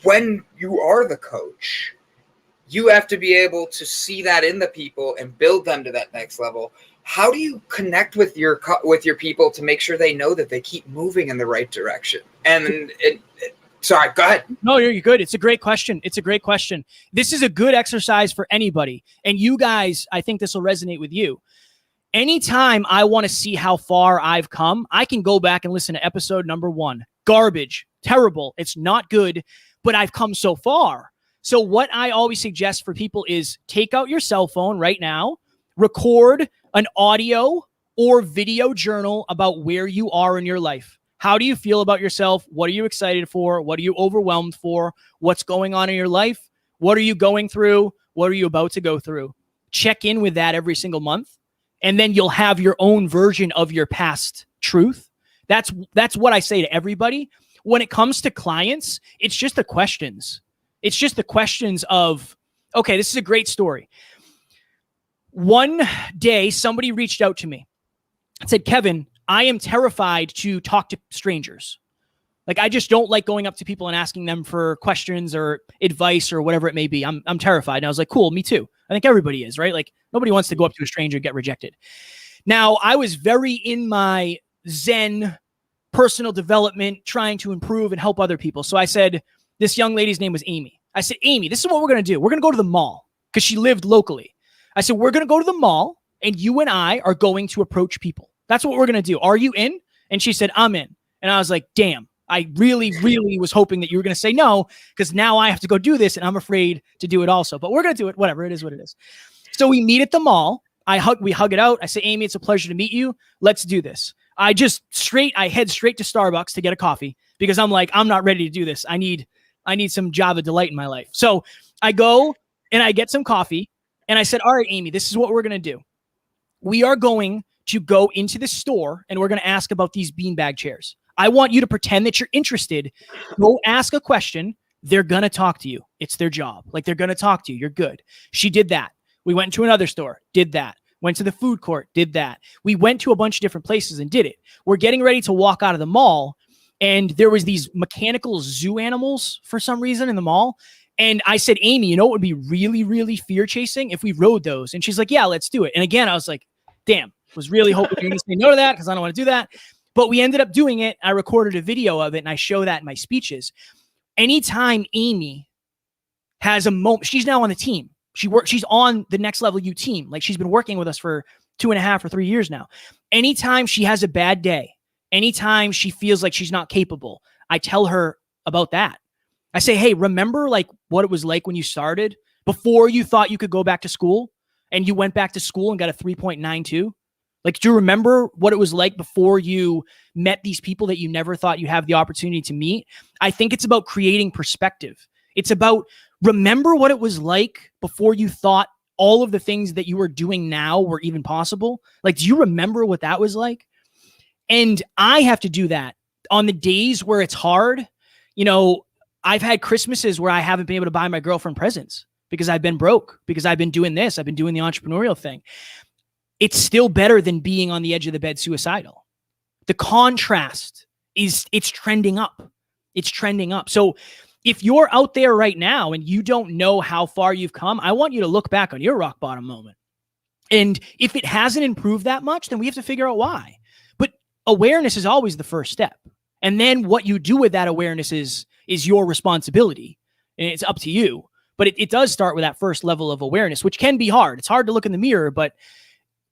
When you are the coach, you have to be able to see that in the people and build them to that next level. How do you connect with your people to make sure they know that they keep moving in the right direction? And sorry, go ahead. No, you're good. It's a great question. This is a good exercise for anybody. And you guys, I think this will resonate with you. Anytime I want to see how far I've come, I can go back and listen to episode number 1. Garbage, terrible. It's not good, but I've come so far. So what I always suggest for people is take out your cell phone right now, record an audio or video journal about where you are in your life. How do you feel about yourself? What are you excited for? What are you overwhelmed for? What's going on in your life? What are you going through? What are you about to go through? Check in with that every single month. And then you'll have your own version of your past truth. That's what I say to everybody. When it comes to clients, it's just the questions. It's just the questions of, okay, this is a great story. One day, somebody reached out to me and said, Kevin, I am terrified to talk to strangers. Like, I just don't like going up to people and asking them for questions or advice or whatever it may be. I'm terrified. And I was like, cool, me too. I think everybody is, right? Like, nobody wants to go up to a stranger and get rejected. Now, I was very in my Zen personal development, trying to improve and help other people. So I said, this young lady's name was Amy. I said, Amy, this is what we're going to do. We're going to go to the mall, because she lived locally. I said, we're going to go to the mall, and you and I are going to approach people. That's what we're going to do. Are you in? And she said, I'm in. And I was like, damn, I really, really was hoping that you were going to say no, because now I have to go do this, and I'm afraid to do it also. But we're going to do it. Whatever. It is what it is. So we meet at the mall. We hug it out. I say, Amy, it's a pleasure to meet you. Let's do this. I head straight to Starbucks to get a coffee, because I'm like, I'm not ready to do this. I need some Java delight in my life. So I go and I get some coffee, and I said, all right, Amy, this is what we're going to do. We are going to go into the store, and we're going to ask about these beanbag chairs. I want you to pretend that you're interested. Go ask a question. They're going to talk to you. It's their job. Like, they're going to talk to you. You're good. She did that. We went to another store, did that. Went to the food court, did that. We went to a bunch of different places and did it. We're getting ready to walk out of the mall, and there was these mechanical zoo animals for some reason in the mall. And I said, Amy, you know what would be really, really fear chasing if we rode those? And she's like, yeah, let's do it. And again, I was like, damn, was really hoping you're going to say no to that, because I don't want to do that. But we ended up doing it. I recorded a video of it, and I show that in my speeches. Anytime Amy has a moment, she's now on the team. She's on the Next Level U team. Like, she's been working with us for 2.5 or 3 years now. Anytime she has a bad day, anytime she feels like she's not capable, I tell her about that. I say, hey, remember like what it was like when you started, before you thought you could go back to school, and you went back to school and got a 3.92? Like, do you remember what it was like before you met these people that you never thought you'd have the opportunity to meet? I think it's about creating perspective. It's about, remember what it was like before you thought all of the things that you are doing now were even possible. Like, do you remember what that was like? And I have to do that on the days where it's hard. You know, I've had Christmases where I haven't been able to buy my girlfriend presents because I've been broke, because I've been doing this. I've been doing the entrepreneurial thing. It's still better than being on the edge of the bed suicidal. The contrast is, it's trending up. It's trending up. So if you're out there right now and you don't know how far you've come, I want you to look back on your rock bottom moment. And if it hasn't improved that much, then we have to figure out why. But awareness is always the first step. And then what you do with that awareness is your responsibility. And it's up to you. But it does start with that first level of awareness, which can be hard. It's hard to look in the mirror, but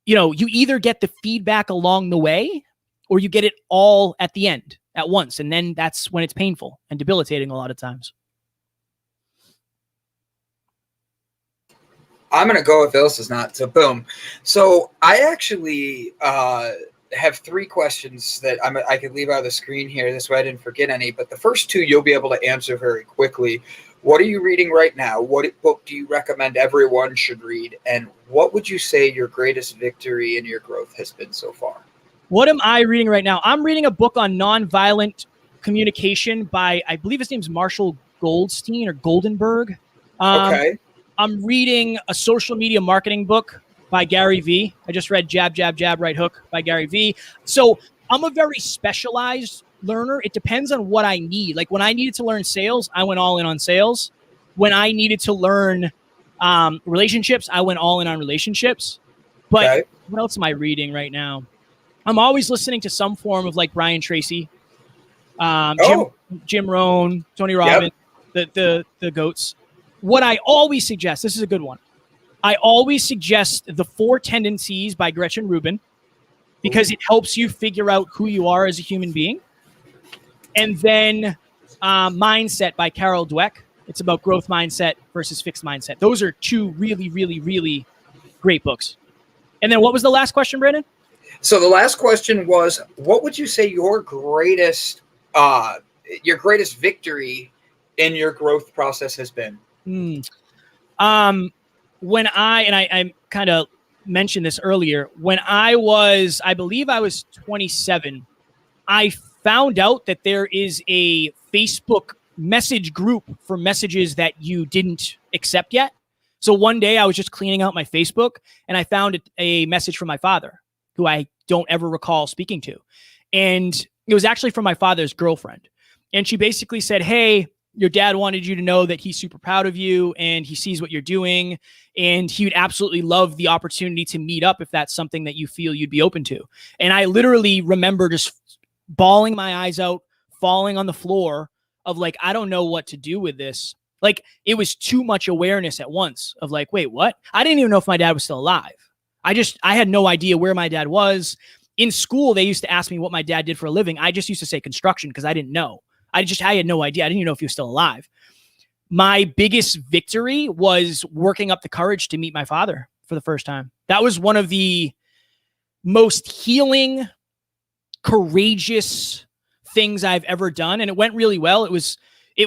you know, you either get the feedback along the way, or you get it all at the end at once. And then that's when it's painful and debilitating a lot of times. I'm going to go with Ilse's not. So boom. So I actually have 3 questions that I could leave out of the screen here. This way I didn't forget any. But the first 2 you'll be able to answer very quickly. What are you reading right now? What book do you recommend everyone should read? And what would you say your greatest victory in your growth has been so far? What am I reading right now? I'm reading a book on nonviolent communication by, I believe his name's Marshall Goldstein or Goldenberg. Okay. I'm reading a social media marketing book by Gary Vee. I just read Jab, Jab, Jab, Right Hook by Gary Vee. So I'm a very specialized learner. It depends on what I need. Like, when I needed to learn sales, I went all in on sales. When I needed to learn relationships, I went all in on relationships. But What else am I reading right now? I'm always listening to some form of like Brian Tracy, Jim Rohn, Tony Robbins, the GOATs. What I always suggest, this is a good one. I always suggest The 4 Tendencies by Gretchen Rubin, because it helps you figure out who you are as a human being. And then Mindset by Carol Dweck. It's about growth mindset versus fixed mindset. Those are 2 really, really, really great books. And then what was the last question, Brandon? So the last question was, what would you say your greatest victory in your growth process has been? When I kind of mentioned this earlier, when I believe I was 27, I found out that there is a Facebook message group for messages that you didn't accept yet. So one day I was just cleaning out my Facebook and I found a message from my father, who I don't ever recall speaking to. And it was actually from my father's girlfriend. And she basically said, "Hey, your dad wanted you to know that he's super proud of you and he sees what you're doing. And he would absolutely love the opportunity to meet up if that's something that you feel you'd be open to." And I literally remember just bawling my eyes out, falling on the floor of like, I don't know what to do with this. Like, it was too much awareness at once of like, wait, what? I didn't even know if my dad was still alive. I had no idea where my dad was. In school, they used to ask me what my dad did for a living. I just used to say construction because I didn't know. I had no idea. I didn't even know if he was still alive. My biggest victory was working up the courage to meet my father for the first time. That was one of the most healing, courageous things I've ever done. And it went really well. It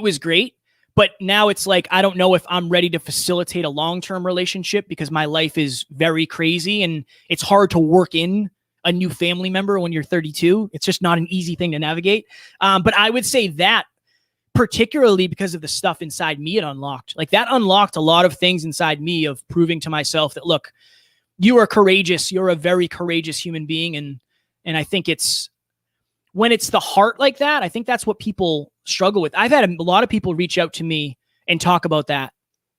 was great. But now it's like, I don't know if I'm ready to facilitate a long-term relationship because my life is very crazy and it's hard to work in a new family member when you're 32. It's just not an easy thing to navigate. But I would say that particularly because of the stuff inside me it unlocked. Like, that unlocked a lot of things inside me of proving to myself that, look, you are courageous. You're a very courageous human being. And I think when it's the heart like that, I think that's what people struggle with. I've had a lot of people reach out to me and talk about that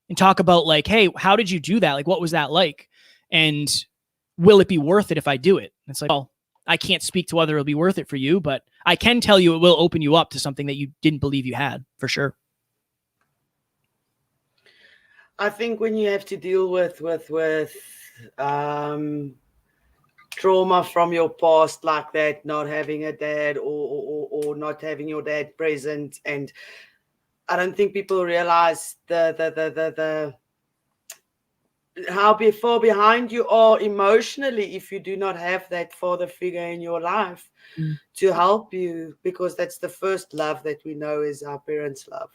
and talk about like, hey, how did you do that? Like, what was that like? And will it be worth it if I do it? And it's like, well, I can't speak to whether it'll be worth it for you, but I can tell you it will open you up to something that you didn't believe you had, for sure. I think when you have to deal with trauma from your past like that, not having a dad or not having your dad present, and I don't think people realize the how far behind you are emotionally if you do not have that father figure in your life to help you, because that's the first love that we know is our parents' love.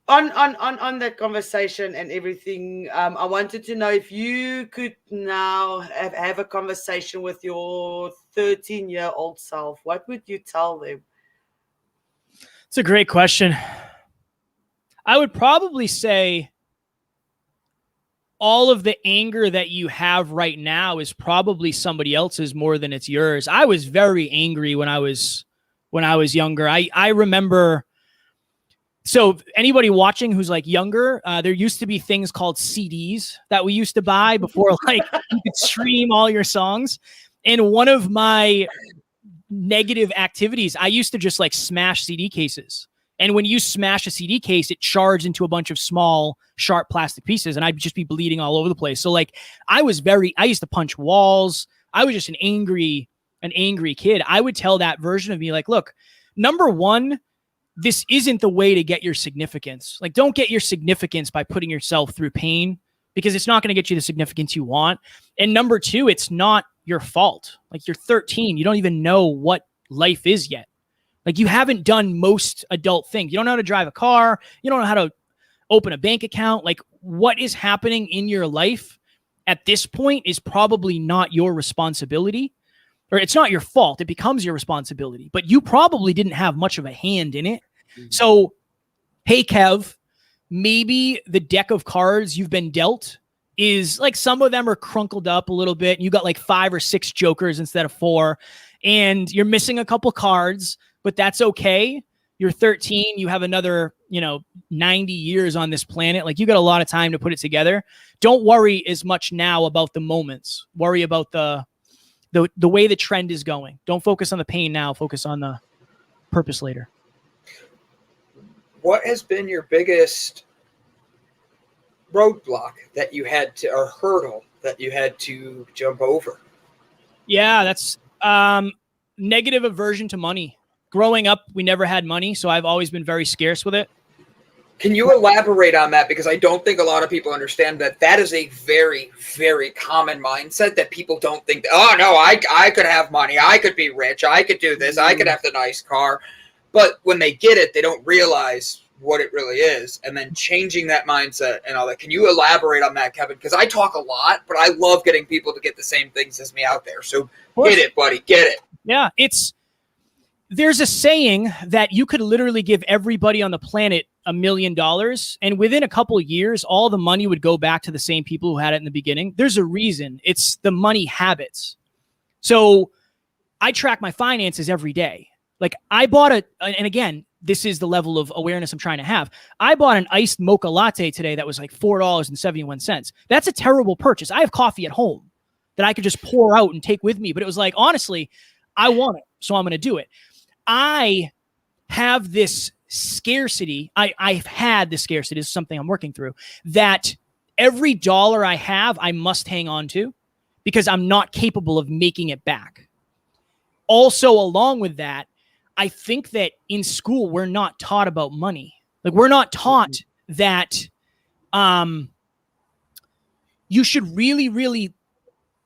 On that conversation and everything, I wanted to know if you could now have a conversation with your 13-year-old self, what would you tell them? It's a great question. I would probably say all of the anger that you have right now is probably somebody else's more than it's yours. I was very angry when I was younger. I remember. So anybody watching who's like younger, there used to be things called CDs that we used to buy before, like you could stream all your songs. And one of my negative activities, I used to just like smash CD cases. And when you smash a CD case, it shards into a bunch of small, sharp plastic pieces, and I'd just be bleeding all over the place. So like, I used to punch walls. I was just an angry kid. I would tell that version of me, like, look, number one, this isn't the way to get your significance. Like, don't get your significance by putting yourself through pain, because it's not going to get you the significance you want. And number two, it's not your fault. Like, you're 13. You don't even know what life is yet. Like, you haven't done most adult things. You don't know how to drive a car. You don't know how to open a bank account. Like, what is happening in your life at this point is probably not your responsibility. Or it's not your fault. It becomes your responsibility. But you probably didn't have much of a hand in it. So, hey, Kev, maybe the deck of cards you've been dealt is like, some of them are crunkled up a little bit. And you got like 5 or 6 jokers instead of 4. And you're missing a couple cards, but that's okay. You're 13. You have another, 90 years on this planet. Like, you got a lot of time to put it together. Don't worry as much now about the moments. Worry about the way the trend is going. Don't focus on the pain now. Focus on the purpose later. What has been your biggest roadblock that you had to, or hurdle that you had to jump over? Yeah, that's negative aversion to money. Growing up, we never had money, so I've always been very scarce with it. Can you elaborate on that? Because I don't think a lot of people understand that that is a very, very common mindset that people don't think, oh, no, I could have money. I could be rich. I could do this. I could have the nice car. But when they get it, they don't realize what it really is. And then changing that mindset and all that. Can you elaborate on that, Kevin? Because I talk a lot, but I love getting people to get the same things as me out there. So get it, buddy. Get it. Yeah, there's a saying that you could literally give everybody on the planet $1 million, and within a couple of years, all the money would go back to the same people who had it in the beginning. There's a reason. It's the money habits. So I track my finances every day. Like I bought and again, this is the level of awareness I'm trying to have. I bought an iced mocha latte today that was like $4.71. That's a terrible purchase. I have coffee at home that I could just pour out and take with me. But it was like, honestly, I want it, so I'm going to do it. I have this scarcity. I've had this scarcity. This is something I'm working through, that every dollar I have, I must hang on to because I'm not capable of making it back. Also, along with that, I think that in school, we're not taught about money. Like we're not taught that you should really, really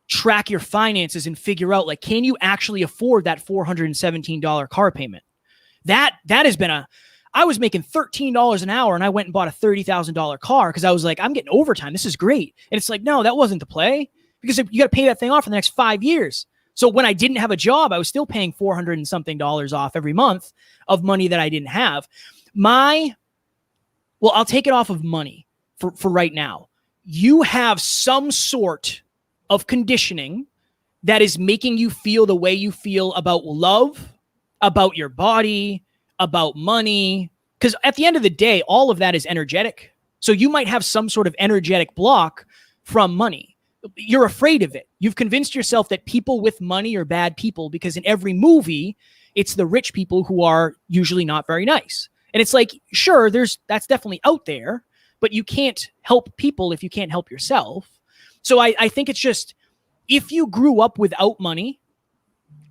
track your finances and figure out, like, can you actually afford that $417 car payment? That has been I was making $13 an hour and I went and bought a $30,000 car because I was like, I'm getting overtime. This is great. And it's like, no, that wasn't the play, because you got to pay that thing off for the next 5 years. So when I didn't have a job, I was still paying $400 and something off every month of money that I didn't have. I'll take it off of money for right now. You have some sort of conditioning that is making you feel the way you feel about love, about your body, about money. Because at the end of the day, all of that is energetic. So you might have some sort of energetic block from money. You're afraid of it. You've convinced yourself that people with money are bad people because in every movie, it's the rich people who are usually not very nice. And it's like, sure, that's definitely out there, but you can't help people if you can't help yourself. So I think it's just, if you grew up without money,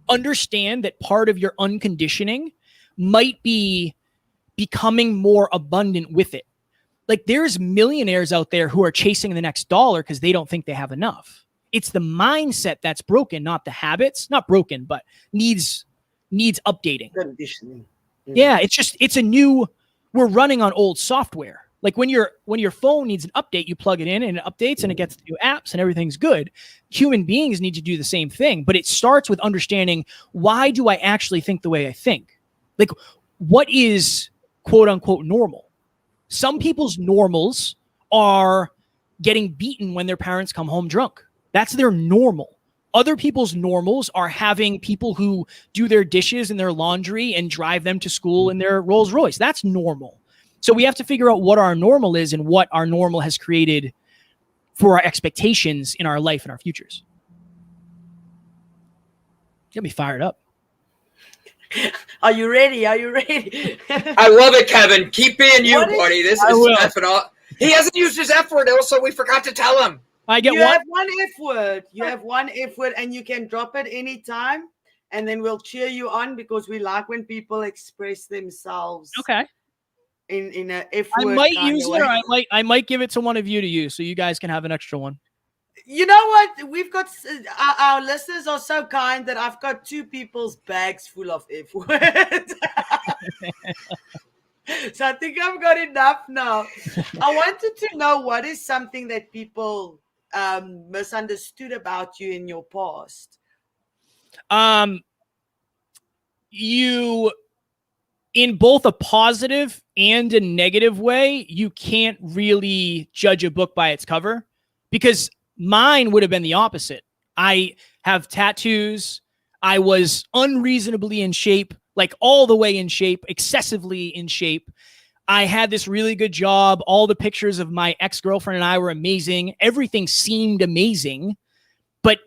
understand that part of your unconditioning might be becoming more abundant with it. Like there's millionaires out there who are chasing the next dollar because they don't think they have enough. It's the mindset that's broken, not the habits. Not broken, but needs updating. Conditioning. Yeah, we're running on old software. Like when your phone needs an update, you plug it in and it updates and it gets new apps and everything's good. Human beings need to do the same thing, but it starts with understanding, why do I actually think the way I think? Like, what is quote unquote normal? Some people's normals are getting beaten when their parents come home drunk. That's their normal. Other people's normals are having people who do their dishes and their laundry and drive them to school in their Rolls Royce. That's normal. So we have to figure out what our normal is and what our normal has created for our expectations in our life and our futures. Get me fired up. Are you ready? Are you ready? I love it, Kevin. Keep being you, buddy. This is effing all. He hasn't used his F word, also. We forgot to tell him. You have one F word. You have one F word, and you can drop it anytime, and then we'll cheer you on because we like when people express themselves. Okay. In a F word. I might use it, or I might give it to one of you to use, so you guys can have an extra one. You know what? We've got our listeners are so kind that I've got 2 people's bags full of F words. So I think I've got enough now. I wanted to know, what is something that people misunderstood about you in your past? You, in both a positive and a negative way, you can't really judge a book by its cover, because mine would have been the opposite. I have tattoos. I was unreasonably in shape, like all the way in shape, excessively in shape. I had this really good job. All the pictures of my ex-girlfriend and I were amazing. Everything seemed amazing, but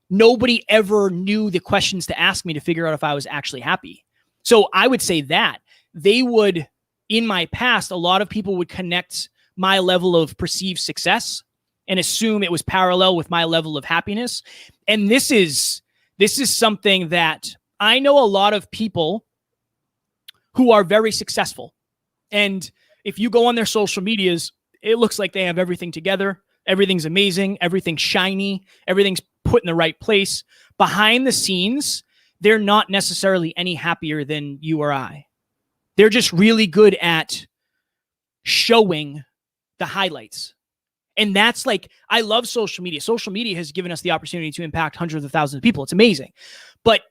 nobody ever knew the questions to ask me to figure out if I was actually happy. So I would say that they would, in my past, a lot of people would connect my level of perceived success and assume it was parallel with my level of happiness. And this is something that I know a lot of people who are very successful. And if you go on their social medias, it looks like they have everything together. Everything's amazing. Everything's shiny. Everything's put in the right place. Behind the scenes, they're not necessarily any happier than you or I. They're just really good at showing the highlights. And that's like, I love social media. Social media has given us the opportunity to impact hundreds of thousands of people. It's amazing. But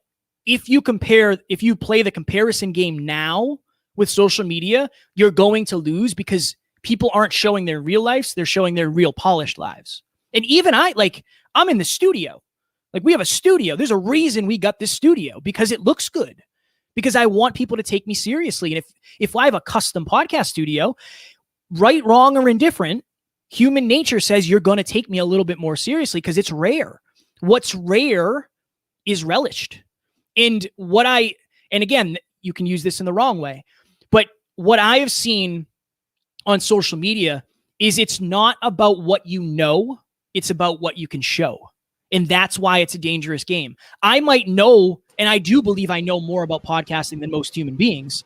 if you play the comparison game now with social media, you're going to lose because people aren't showing their real lives. They're showing their real polished lives. And even I'm in the studio. Like, we have a studio. There's a reason we got this studio, because it looks good, because I want people to take me seriously. And if I have a custom podcast studio, right, wrong, or indifferent, human nature says you're going to take me a little bit more seriously because it's rare. What's rare is relished. And again, you can use this in the wrong way, but what I have seen on social media is it's not about what you know, it's about what you can show. And that's why it's a dangerous game. I might know, and I do believe I know more about podcasting than most human beings.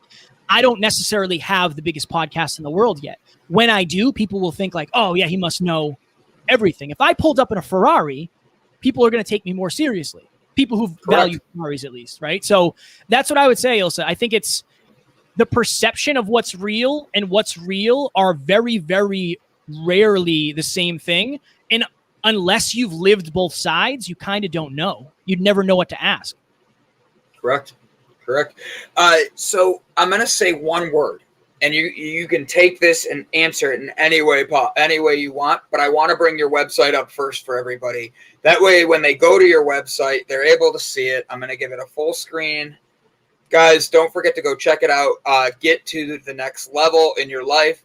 I don't necessarily have the biggest podcast in the world yet. When I do, people will think like, oh yeah, he must know everything. If I pulled up in a Ferrari, people are going to take me more seriously. People who value Ferraris, at least, right? So that's what I would say, Ilse. I think it's the perception of what's real and what's real are very, very rarely the same thing. And unless you've lived both sides, you kind of don't know. You'd never know what to ask. Correct. So I'm going to say one word, and you can take this and answer it in any way you want, but I want to bring your website up first for everybody. That way, when they go to your website, they're able to see it. I'm going to give it a full screen. Guys, don't forget to go check it out. Get to the next level in your life.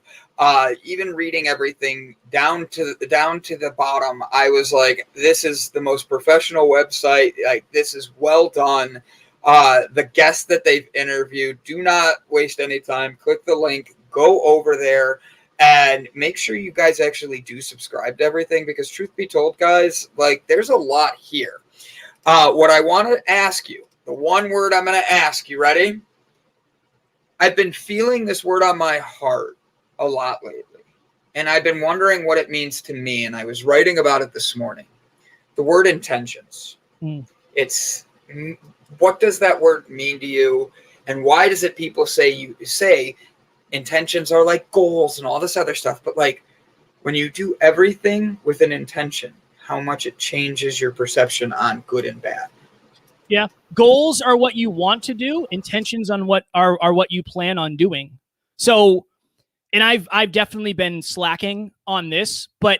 Even reading everything down to the bottom, I was like, this is the most professional website. Like, this is well done. The guests that they've interviewed, do not waste any time. Click the link, go over there, and make sure you guys actually do subscribe to everything, because truth be told, guys, like, there's a lot here. What I want to ask you, the one word I'm going to ask you, ready? I've been feeling this word on my heart a lot lately, and I've been wondering what it means to me, and I was writing about it this morning. The word intentions. What does that word mean to you, and why does it people say intentions are like goals and all this other stuff, but like, when you do everything with an intention, how much it changes your perception on good and bad. Yeah. Goals are what you want to do. Intentions on what are what you plan on doing. So, and I've definitely been slacking on this, but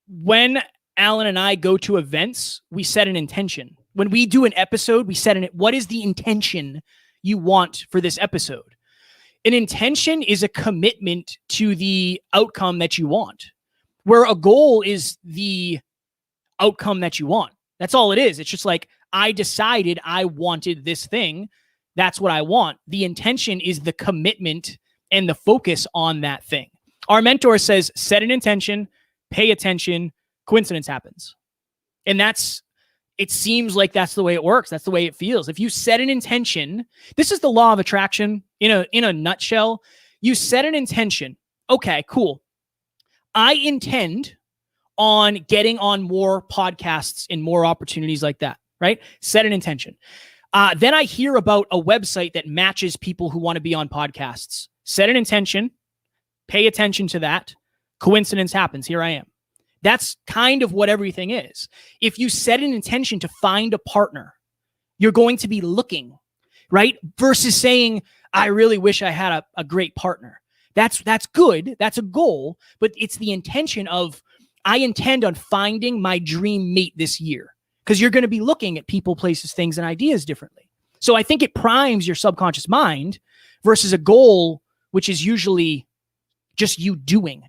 when Alan and I go to events, we set an intention. When we do an episode, we set what is the intention you want for this episode? An intention is a commitment to the outcome that you want, where a goal is the outcome that you want. That's all it is. It's just like, I decided I wanted this thing. That's what I want. The intention is the commitment and the focus on that thing. Our mentor says, set an intention, pay attention, coincidence happens. And it seems like that's the way it works. That's the way it feels. If you set an intention, this is the law of attraction in a nutshell. You set an intention. Okay, cool. I intend on getting on more podcasts and more opportunities like that, right? Set an intention. Then I hear about a website that matches people who want to be on podcasts. Set an intention, pay attention to that. Coincidence happens. Here I am. That's kind of what everything is. If you set an intention to find a partner, you're going to be looking, right? Versus saying, I really wish I had a great partner. That's good. That's a goal, but it's the intention of, I intend on finding my dream mate this year, because you're going to be looking at people, places, things, and ideas differently. So I think it primes your subconscious mind versus a goal, which is usually just you doing,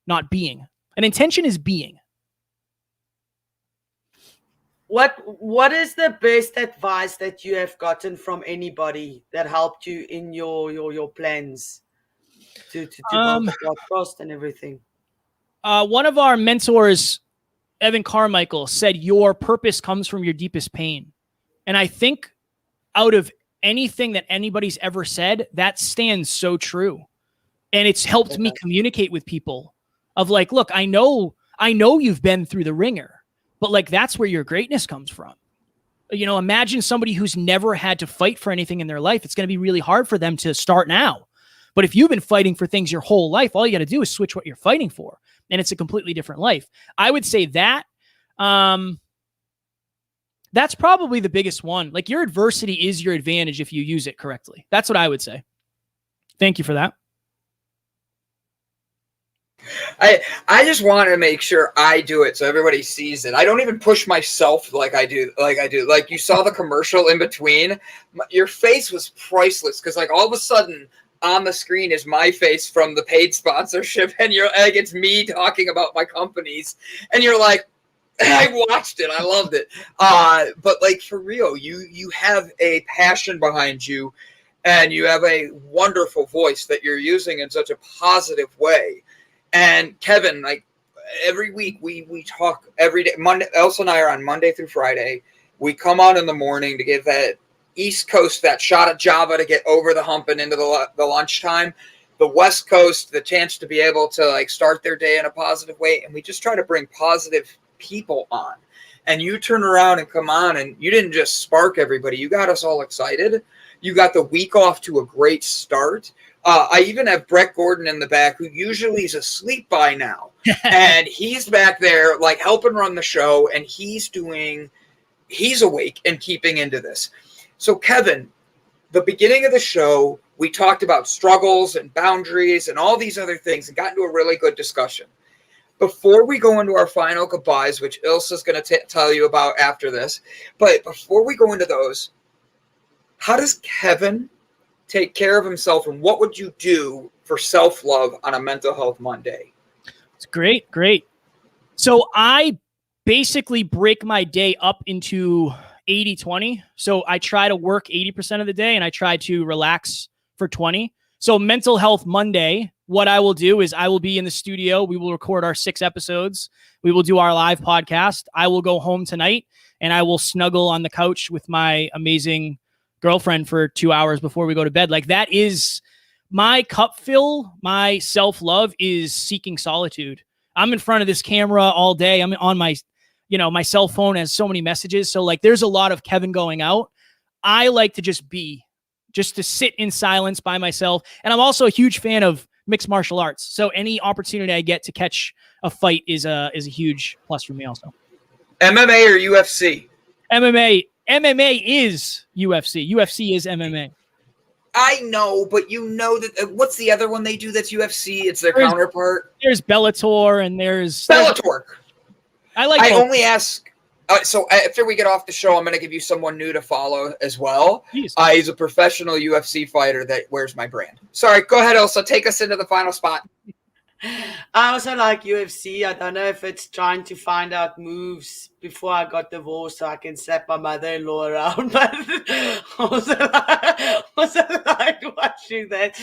not being. An intention is being. What is the best advice that you have gotten from anybody that helped you in your plans to build the podcast and everything? One of our mentors, Evan Carmichael, said your purpose comes from your deepest pain. And I think out of anything that anybody's ever said, that stands so true. And it's helped me communicate with people of like, look, I know you've been through the ringer, but like, that's where your greatness comes from. You know, imagine somebody who's never had to fight for anything in their life. It's going to be really hard for them to start now. But if you've been fighting for things your whole life, all you got to do is switch what you're fighting for. And it's a completely different life. I would say that, that's probably the biggest one. Like, your adversity is your advantage if you use it correctly. That's what I would say. Thank you for that. I just want to make sure I do it so everybody sees it. I don't even push myself like I do. Like you saw the commercial in between. Your face was priceless because like all of a sudden on the screen is my face from the paid sponsorship, and you're like, it's me talking about my companies, and you're like, I watched it, I loved it. But like for real, you have a passion behind you, and you have a wonderful voice that you're using in such a positive way. And Kevin, like every week we talk every day. Monday, Ilse and I are on Monday through Friday. We come on in the morning to give that East Coast that shot of Java to get over the hump and into the lunchtime. The West Coast, the chance to be able to like start their day in a positive way. And we just try to bring positive people on. And you turn around and come on, and you didn't just spark everybody. You got us all excited. You got the week off to a great start. I even have Brett Gordon in the back, who usually is asleep by now. And he's back there like helping run the show, and he's awake and keeping into this. So Kevin, the beginning of the show, we talked about struggles and boundaries and all these other things and got into a really good discussion. Before we go into our final goodbyes, which Ilse is going to tell you about after this, but before we go into those, how does Kevin take care of himself, and what would you do for self-love on a Mental Health Monday? It's great. So I basically break my day up into 80-20. So I try to work 80% of the day, and I try to relax for 20. So Mental Health Monday, what I will do is I will be in the studio. We will record our 6 episodes. We will do our live podcast. I will go home tonight, and I will snuggle on the couch with my amazing girlfriend for 2 hours before we go to bed. Like, that is my cup fill. My self-love is seeking solitude. I'm in front of this camera all day. I'm on my, my cell phone has so many messages. So like, there's a lot of Kevin going out. I like to just to sit in silence by myself. And I'm also a huge fan of mixed martial arts. So any opportunity I get to catch a fight is a huge plus for me also. MMA or UFC? MMA is UFC. UFC is MMA. I know, but you know that what's the other one they do that's UFC? It's their counterpart. There's Bellator and there's Bellator. I only ask. So after we get off the show, I'm going to give you someone new to follow as well. He's a professional UFC fighter that wears my brand. Sorry, go ahead, Ilse. Take us into the final spot. I also like UFC. I don't know if it's trying to find out moves before I got divorced so I can slap my mother-in-law around. But I also like watching that.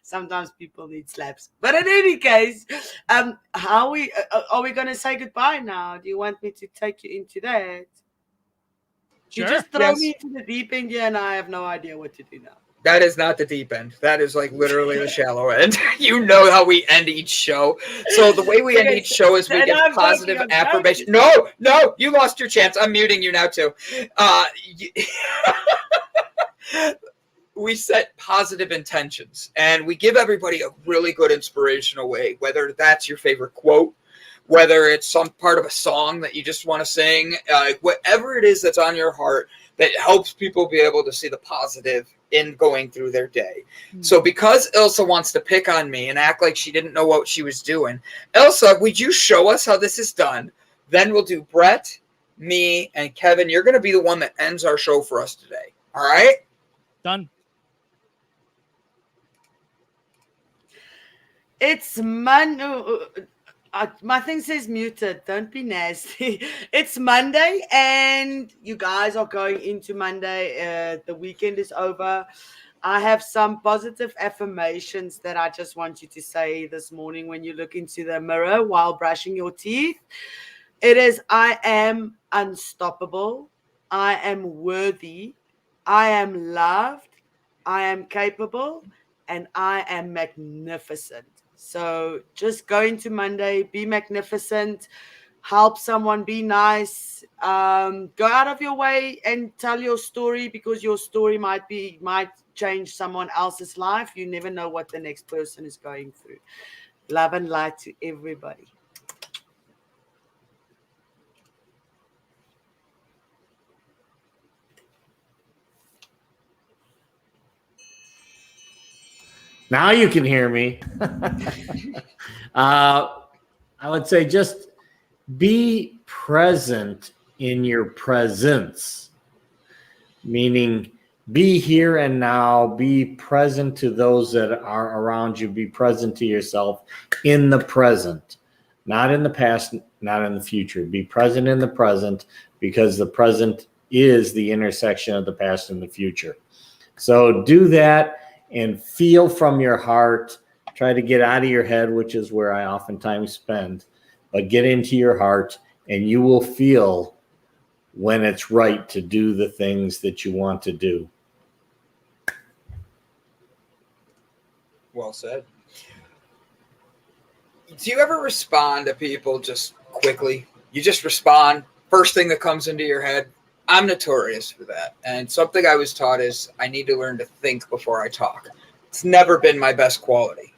Sometimes people need slaps. But in any case, are we going to say goodbye now? Do you want me to take you into that? Sure. You just throw me into the deep end here, and I have no idea what to do now. That is not the deep end. That is like literally the shallow end. You know how we end each show. So the way we end each show is we give positive affirmation. No, you lost your chance. I'm muting you now too. We set positive intentions, and we give everybody a really good inspirational way, whether that's your favorite quote, whether it's some part of a song that you just want to sing, whatever it is that's on your heart that helps people be able to see the positive in going through their day. So because Ilse wants to pick on me and act like she didn't know what she was doing, Ilse, would you show us how this is done? Then we'll do Brett, me, and Kevin. You're going to be the one that ends our show for us today. All right? Done. It's Monday. My thing says muted. Don't be nasty. It's Monday, and you guys are going into Monday. The weekend is over. I have some positive affirmations that I just want you to say this morning when you look into the mirror while brushing your teeth. It is, I am unstoppable. I am worthy. I am loved. I am capable. and I am magnificent. So just go into Monday, be magnificent, help someone, be nice, go out of your way and tell your story, because your story might change someone else's life. You never know what the next person is going through. Love and light to everybody. Now you can hear me. I would say just be present in your presence, meaning be here and now, be present to those that are around you, be present to yourself in the present, not in the past, not in the future. Be present in the present, because the present is the intersection of the past and the future. So do that and feel from your heart. Try to get out of your head, which is where I oftentimes spend, but get into your heart, and you will feel when it's right to do the things that you want to do. Well said. Do you ever respond to people just quickly? You just respond, first thing that comes into your head? I'm notorious for that. And something I was taught is I need to learn to think before I talk. It's never been my best quality.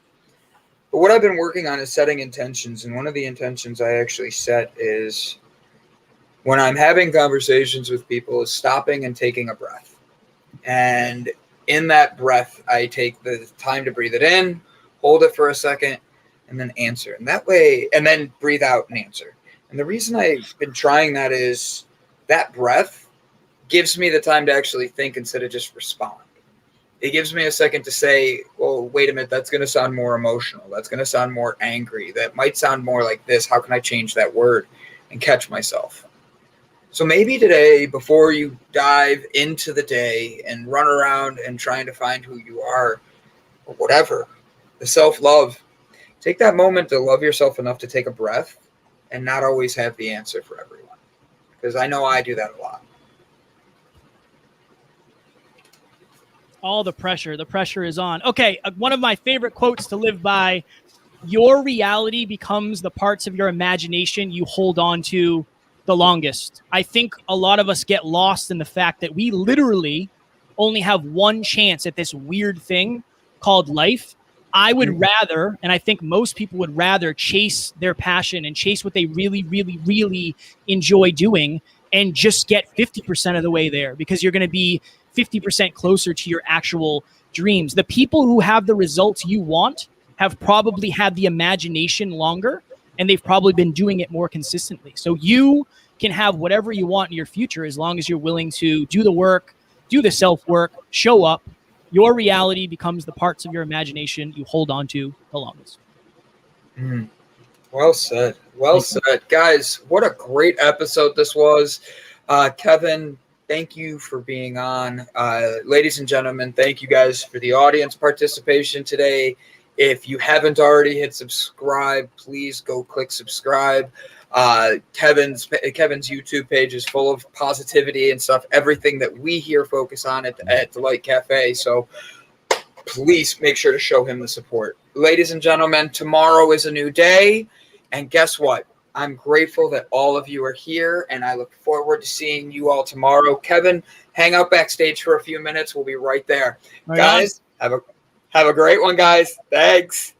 But what I've been working on is setting intentions. And one of the intentions I actually set is, when I'm having conversations with people, is stopping and taking a breath. And in that breath, I take the time to breathe it in, hold it for a second, and then answer. And that way, and then breathe out and answer. And the reason I've been trying that is that breath gives me the time to actually think instead of just respond. It gives me a second to say, well, wait a minute, that's going to sound more emotional. That's going to sound more angry. That might sound more like this. How can I change that word and catch myself? So maybe today, before you dive into the day and run around and trying to find who you are or whatever, the self-love, take that moment to love yourself enough to take a breath and not always have the answer for everyone. Because I know I do that a lot. All the pressure is on. Okay, one of my favorite quotes to live by: your reality becomes the parts of your imagination you hold on to the longest. I think a lot of us get lost in the fact that we literally only have one chance at this weird thing called life. I would rather, and I think most people would rather, chase their passion and chase what they really, really, really enjoy doing and just get 50% of the way there, because you're going to be 50% closer to your actual dreams. The people who have the results you want have probably had the imagination longer, and they've probably been doing it more consistently. So you can have whatever you want in your future as long as you're willing to do the work, do the self-work, show up. Your reality becomes the parts of your imagination you hold on to the longest. Well said. Well said. Guys, what a great episode this was. Kevin, thank you for being on. Ladies and gentlemen, thank you guys for the audience participation today. If you haven't already hit subscribe, please go click subscribe. Kevin's YouTube page is full of positivity and stuff, everything that we here focus on at Delight Cafe. So please make sure to show him the support. Ladies and gentlemen, tomorrow is a new day. And guess what? I'm grateful that all of you are here, and I look forward to seeing you all tomorrow. Kevin, hang out backstage for a few minutes. We'll be right there. Guys, have a great one, guys. Thanks.